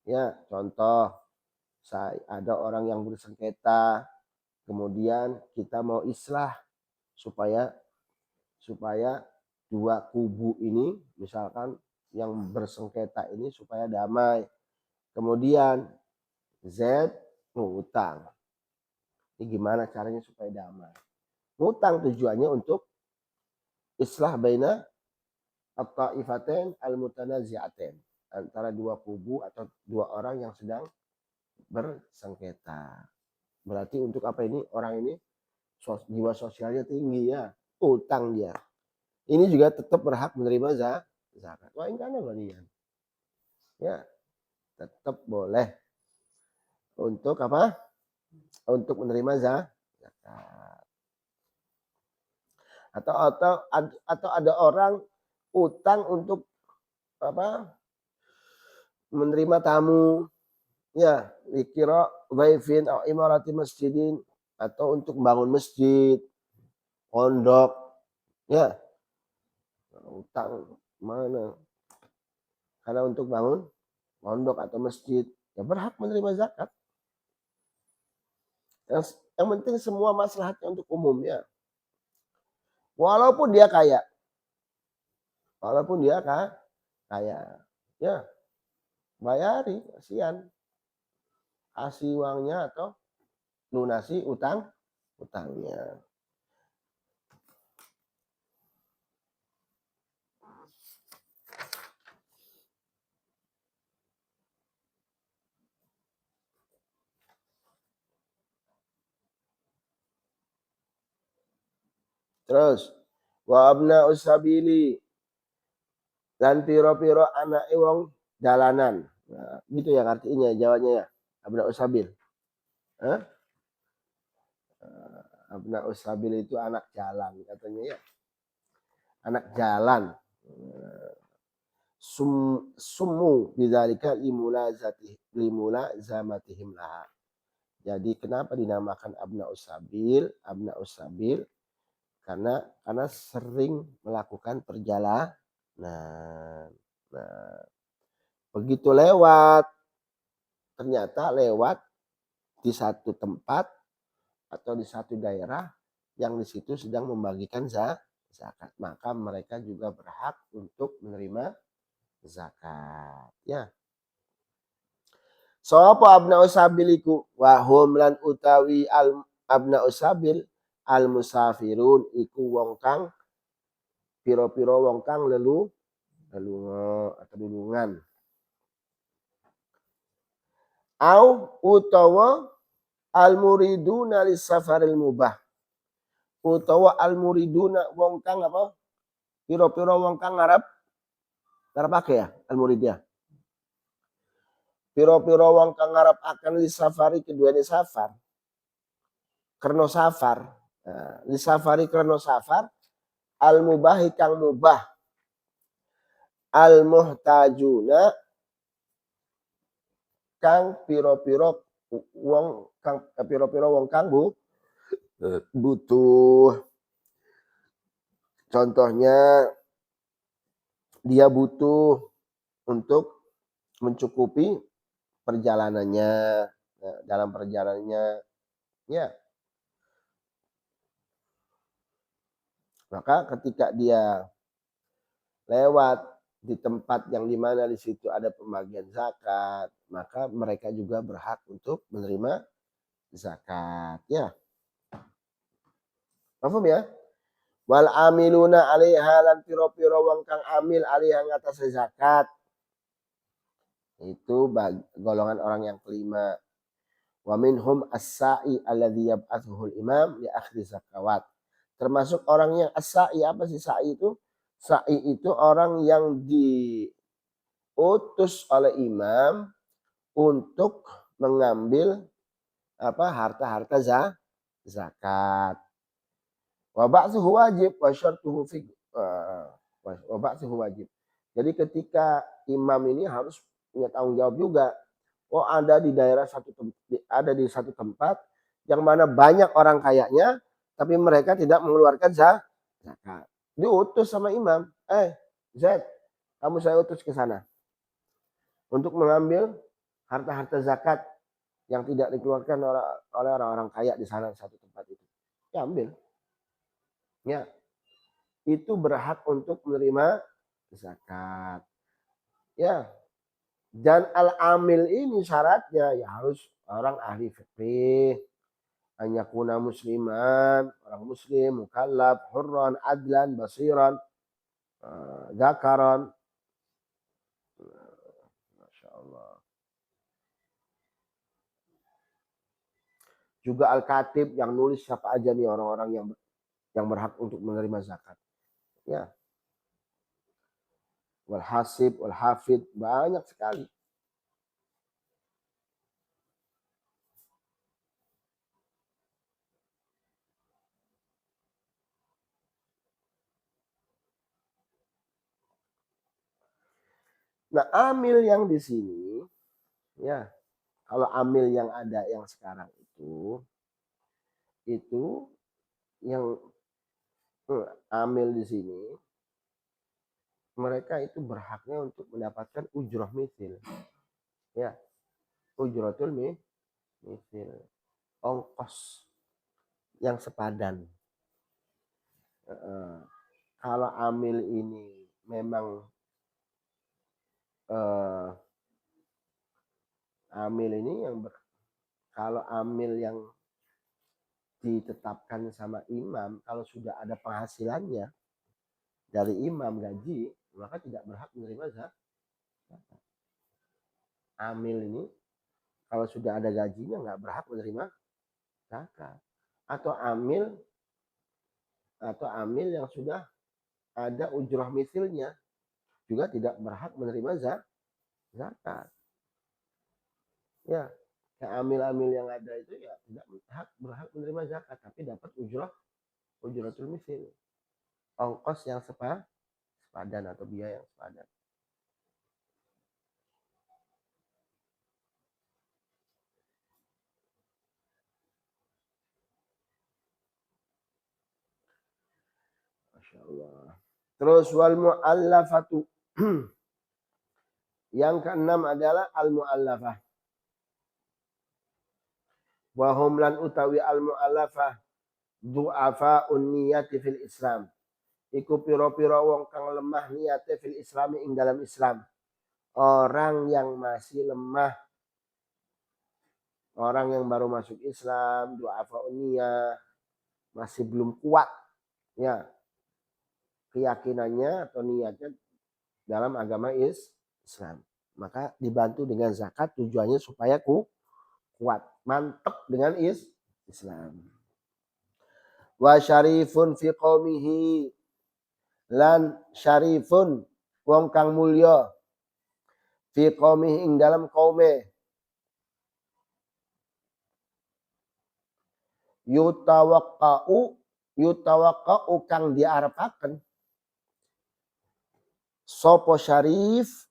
Ya, contoh, ada orang yang bersengketa, kemudian kita mau islah supaya supaya dua kubu ini, misalkan yang bersengketa ini supaya damai. Kemudian Z ngutang. Ini gimana caranya supaya damai? Ngutang tujuannya untuk islah baina at-ta'ifatain al-mutanazi'atain, antara dua kubu atau dua orang yang sedang bersengketa. Berarti untuk apa ini? Orang ini jiwa sosialnya tinggi ya, utang dia. Ini juga tetap berhak menerima zakat. Wah, ini kan balian. Ya, tetap boleh untuk apa? Untuk menerima zakat. Atau ada orang utang untuk apa? Menerima tamu, ya, dikira dhaifin atau imarati masjidin, atau untuk membangun masjid, pondok, ya. Utang mana? Karena untuk bangun pondok atau masjid, ya berhak menerima zakat. Yang penting semua maslahatnya untuk umum ya. Walaupun dia kaya. Ya, bayari, kasihan. Kasih uangnya atau lunasi utangnya. Terus, wa abna usabili, dan piro-piro anak wong jalanan. Nah, gitu ya artinya jawabnya ya. Abna usabil. Abna usabil itu anak jalan katanya ya. Anak jalan. Summu bidzalika limula zamatihim laha. Jadi kenapa dinamakan abna usabil? Abna usabil karena sering melakukan perjalanan. Nah, begitu ternyata lewat di satu tempat atau di satu daerah yang di situ sedang membagikan zakat, maka mereka juga berhak untuk menerima zakat. Ya. Sapa abna usabiliku wa hum lan utawi abna usabil al musafirun iku wong kang piro-piro wong kang lelunga atau lelungan. Au utawa al muriduna lis safaril mubah. Utawa al muriduna wong kang apa? Piro-piro wong kang ngarep pakai ya al muridnya. Piro-piro wong kang ngarep akan lis safari keduanya safar. Kerno safar. Nah, lis safari kerno safar al mubahi kang mubah. Al muhtajuna kang piro-piro wong kang butuh. Contohnya dia butuh untuk mencukupi perjalanannya, dalam perjalanannya ya. Maka ketika dia lewat di tempat yang dimana di situ ada pembagian zakat, maka mereka juga berhak untuk menerima zakat. Ya, paham ya? Wal amiluna 'alaiha lan piro-piro wong kang amil 'alaiha ngatas zakat. Itu golongan orang yang kelima. Wa minhum as-sa'i alladhi yab'athuhu al-imam li akhdhi zakawat. Termasuk orang yang as-sa'i. Apa sih sa'i itu? Sa'i itu orang yang diutus oleh imam untuk mengambil harta-harta zakat. Wa ba'thuhu wajib wa syartuhu fi wa ba'thuhu wajib. Jadi ketika imam ini harus punya tanggung jawab juga. Oh, ada di satu tempat yang mana banyak orang kayanya, tapi mereka tidak mengeluarkan zakat. Diutus sama imam, Z, kamu saya utus ke sana untuk mengambil harta-harta zakat yang tidak dikeluarkan oleh orang-orang kaya di sana satu tempat itu. Ya ambil. Ya, itu berhak untuk menerima zakat. Ya, dan al-amil ini syaratnya ya harus orang ahli fikih, anyakuna musliman, orang muslim, mukallaf, hurran, adlan, basiran, zakaran. Masya Allah. Juga al-katib yang nulis siapa aja nih orang-orang yang berhak untuk menerima zakat. Ya, wal hasib, wal hafid, banyak sekali. Nah, amil yang di sini, ya, kalau amil yang ada yang sekarang itu yang amil di sini, mereka itu berhaknya untuk mendapatkan ujroh misil, ya, ujrotul misil, ongkos yang sepadan. Kalau amil ini memang amil ini kalau amil yang ditetapkan sama imam, kalau sudah ada penghasilannya dari imam gaji, maka tidak berhak menerima zakat. Amil ini kalau sudah ada gajinya nggak berhak menerima zakat. Atau amil yang sudah ada ujrah misilnya juga tidak berhak menerima zakat. Ya, amil-amil yang ada itu ya tidak berhak menerima zakat, tapi dapat ujratul misil, ongkos yang sepadan atau biaya yang sepadan. Masya Allah. Terus wal mu'allafatu. Yang keenam adalah al mu'allafah. Wahum lan utawi al mu'allafah du'afa unniyati fil Islam. Iku piro-piro wong kang lemah niate fil Islami ing dalam Islam. Orang yang masih lemah, orang yang baru masuk Islam, du'afa unniyah, masih belum kuat ya keyakinannya atau niatnya dalam agama Islam. Maka dibantu dengan zakat tujuannya supaya kuat, mantap dengan Islam. Wa syarifun fi qaumihi lan syarifun wong kang mulya fi qaumihi ing dalam kaume yutawaqqa'u kang diarepaken sapa syarif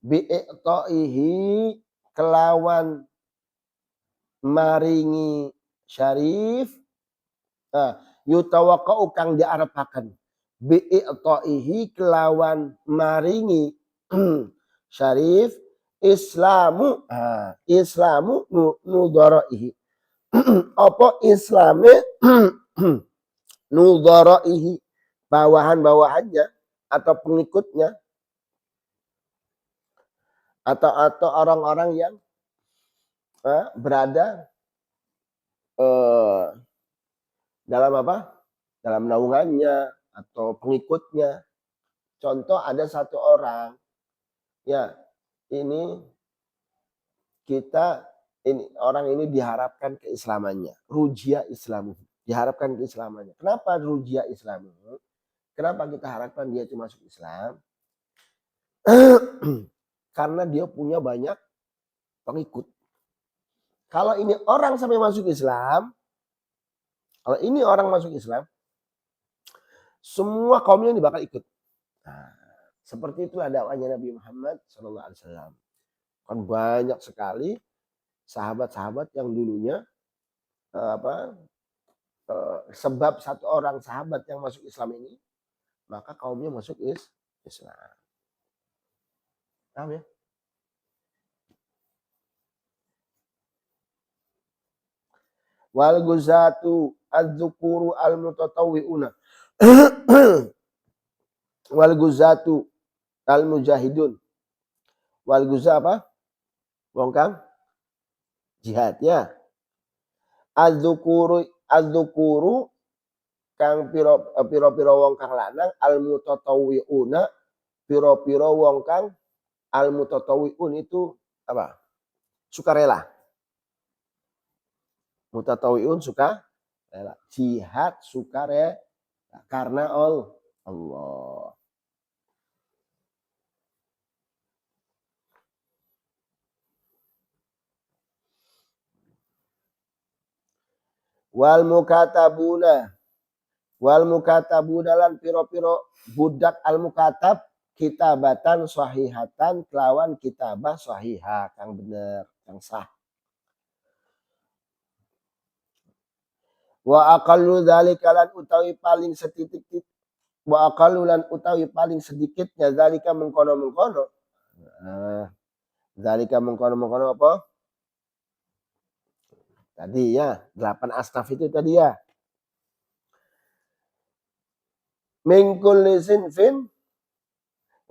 bi'i'taihi kelawan maringi syarif yutawaqqa'u kang diarepaken bi'i'taihi kelawan maringi syarif islamu nudharaihi apa islame nudharaihi bawahan-bawahannya atau pengikutnya atau orang-orang yang berada dalam apa? Dalam naungannya atau pengikutnya. Contoh ada satu orang, ya ini orang ini diharapkan keislamannya, rujia Islamu, diharapkan keislamannya. Kenapa rujia Islamu? Kenapa kita harapkan dia itu masuk Islam? Karena dia punya banyak pengikut. Kalau ini orang sampai masuk Islam, kalau ini orang masuk Islam, semua kaumnya ini bakal ikut. Nah, seperti itulah dakwahnya Nabi Muhammad SAW. Kan banyak sekali sahabat-sahabat yang dulunya sebab satu orang sahabat yang masuk Islam ini, maka kaumnya masuk Islam. Paham ya? Wal guzatu adzukuru al mutatawwi'una. Wal guzatu al mujahidun. Wal guza apa? Wong kang jihad ya. Adzukuru kang piro-piro wong kang lanang al mutatawwi'una piro-piro wong kang al mutatawwi'un itu apa? Sukarela. Mutatawwi'un suka rela. Jihad sukarela karena Allah. Wal mukatabuna lan piro-piro budak al mukatab kitabatan sahihatan kelawan kitabah sahihah kang bener kang sah. Wa aqallu dzalika lan utawi paling setitik wa aqallu lan utawi paling sedikitnya dzalika mengkono-mengkono. Nah, dzalika mengkono-mengkono apa? Tadi ya, 8 asnaf itu tadi ya. Min kulli sinfin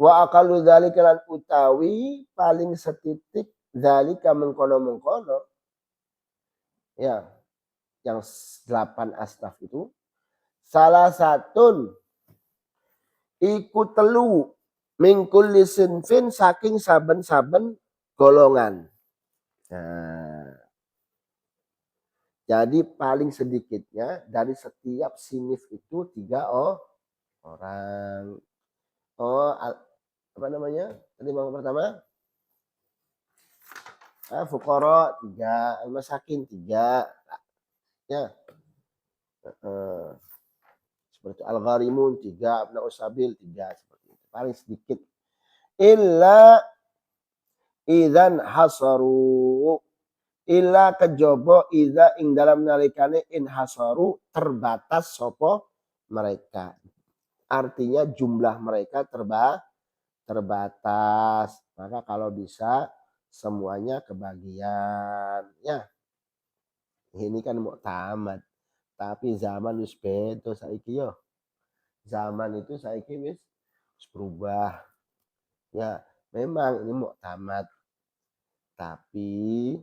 wa aqallu dzalika lan utawi paling setitik dzalika mengkono-mengkono. Ya, yang 8 asnaf itu salah satun iku telu min kulli sinfin saking saben-saben golongan. Nah, jadi paling sedikitnya dari setiap sinif itu 3 orang. Apa namanya? Tadi yang pertama? Fuqara 3, al-masakin 3. Ya. Seperti al-gharimun 3, abna usabil 3 seperti itu. Paling sedikit. Illa idzan hasaru illa kejaba idza ing dalam nalikane in hasaru terbatas sapa mereka. Artinya jumlah mereka terbatas. Maka kalau bisa semuanya kebagian. Ya. Ini kan muktamad. Tapi zaman wis beda saiki yo. Zaman itu saiki wis berubah. Ya, memang ini muktamad. Tapi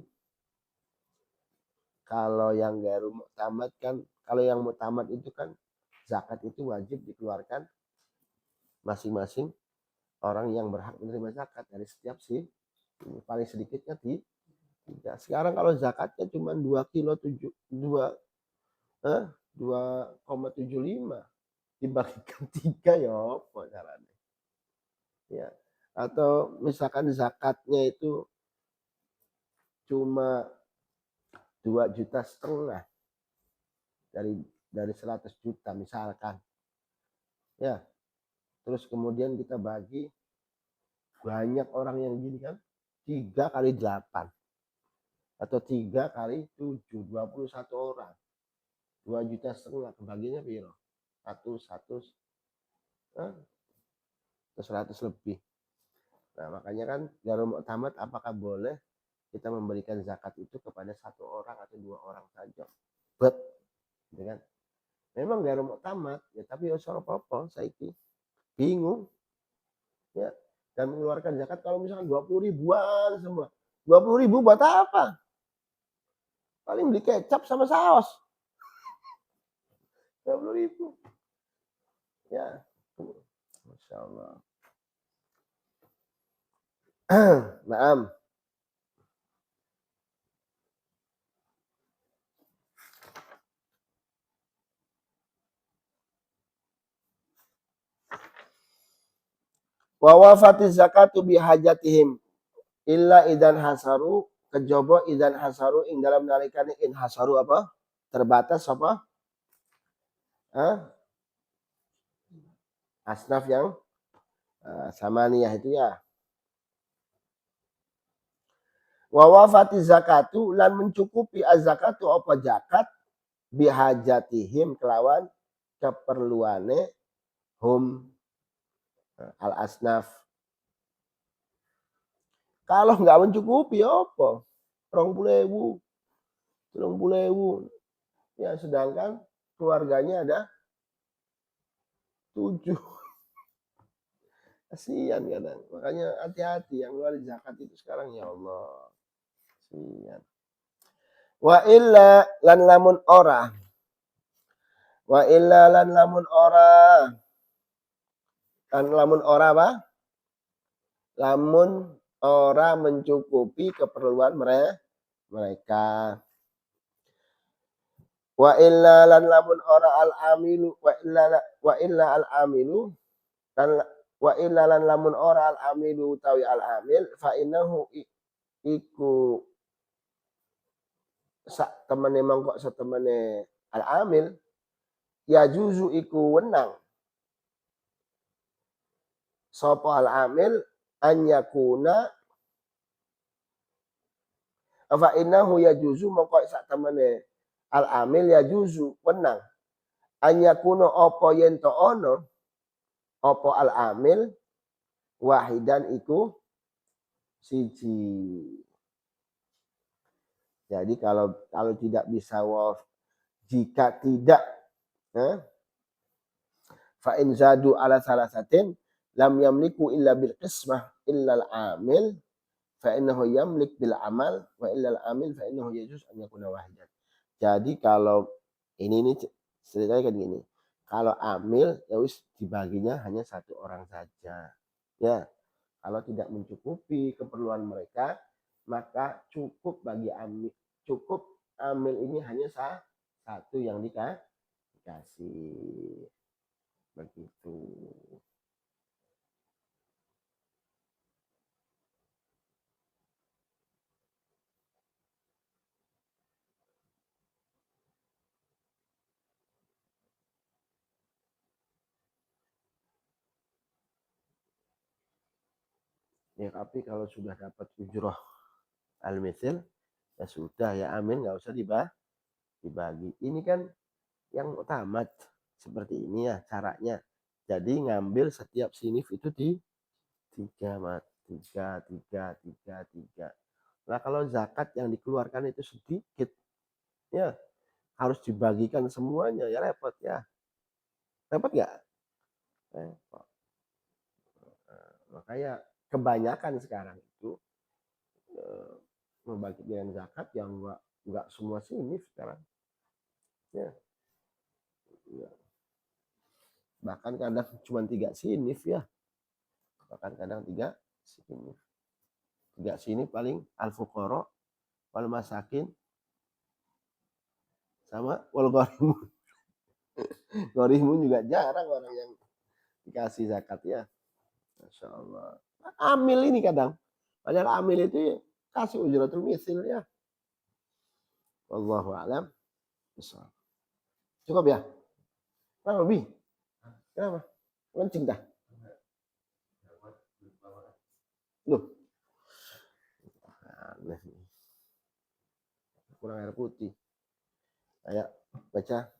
kalau yang garu muktamad kan, kalau yang muktamad itu kan zakat itu wajib dikeluarkan masing-masing orang yang berhak menerima zakat dari setiap sih. Paling sedikitnya 3. Sekarang kalau zakatnya cuma 2,75 dibagikan 3 ya apa caranya. Ya. Atau misalkan zakatnya itu cuma 2,5 juta dari 100 juta misalkan. Ya. Terus kemudian kita bagi banyak orang yang gini kan 3 kali 8 atau 3 kali 7 21 orang 2,5 juta kebagiannya piro 100 lebih. Nah makanya kan garu muktamad apakah boleh kita memberikan zakat itu kepada 1 orang atau 2 orang saja? Bet, gitu kan? Memang garu muktamad ya tapi ya apa-apa saiki bingung ya. Dan mengeluarkan zakat kalau misalkan 20 ribuan semua. 20 ribu buat apa? Paling beli kecap sama saus. 20 ribu. Ya. Masya Allah. Naam. Wa wafati zakatu bihajatihim illa idan hasaru kejaba idan hasaru ing dalam nalikane in hasaru apa? Terbatas apa? Asnaf yang samaniyah itu ya. Wa wafati zakatu lan mencukupi az-zakatu apa zakat bihajatihim kelawan keperluane hum al-asnaf Kalau nggak mencukupi apa? 20.000, 30.000. Ya sedangkan keluarganya ada 7. Kasihan kadang. Makanya hati-hati yang keluar zakat itu sekarang, ya Allah. Kasihan. Wa illa lan lamun ora. Wa illa lan lamun ora. Lan lamun ora apa? Lamun ora mencukupi keperluan mereka. Wa illa lan lamun ora al amilu wa illa al amilu dan wa illa lan lamun ora al amilu utawi al amil fa innahu iku sak temene mangkok satemene al amil ya juzu iku wenang sapa al amil an yakuna fa innahu ya juzu mangkok sak temene al amil ya juzu wenang an yakuna apa yen to ono apa al amil wahidan iku siji. Jadi kalau tidak bisa jika tidak fa in zadu ala salasatin lam yamliku illa bil qismah illa al amil fa innahu yamlik bil amal wa illa al amil fa innahu yajuz an yakuna wahidan. Jadi kalau ini ceritanya kan gini. Kalau amil ya wis dibaginya hanya satu orang saja. Ya, kalau tidak mencukupi keperluan mereka maka cukup bagi amil ini hanya satu yang dikasih begitu. Ya tapi kalau sudah dapat ujroh al-mithil ya sudah ya amin nggak usah dibagi. Ini kan yang utama seperti ini ya caranya. Jadi ngambil setiap sinif itu di 3, 3. Nah kalau zakat yang dikeluarkan itu sedikit, ya harus dibagikan semuanya, ya repot ya. Repot nggak? Repot. Makanya kebanyakan sekarang itu membagikan zakat yang nggak semua sinif sekarang. Ya. Bahkan kadang cuma 3 sinif ya. Bahkan kadang 3 sinif. 3 sinif paling al-fuqara, wal masakin, sama wal gharimun. Gharimun juga jarang orang yang dikasih zakat ya. Masya Allah. Amil ini kadang. Padahal amil itu kasih ujratul misil ya. Wallahu a'lam. Cukup ya? Kenapa, Bi? Kenapa? Kencing dah. Loh. Aneh. Kurang air putih. Ayo, baca.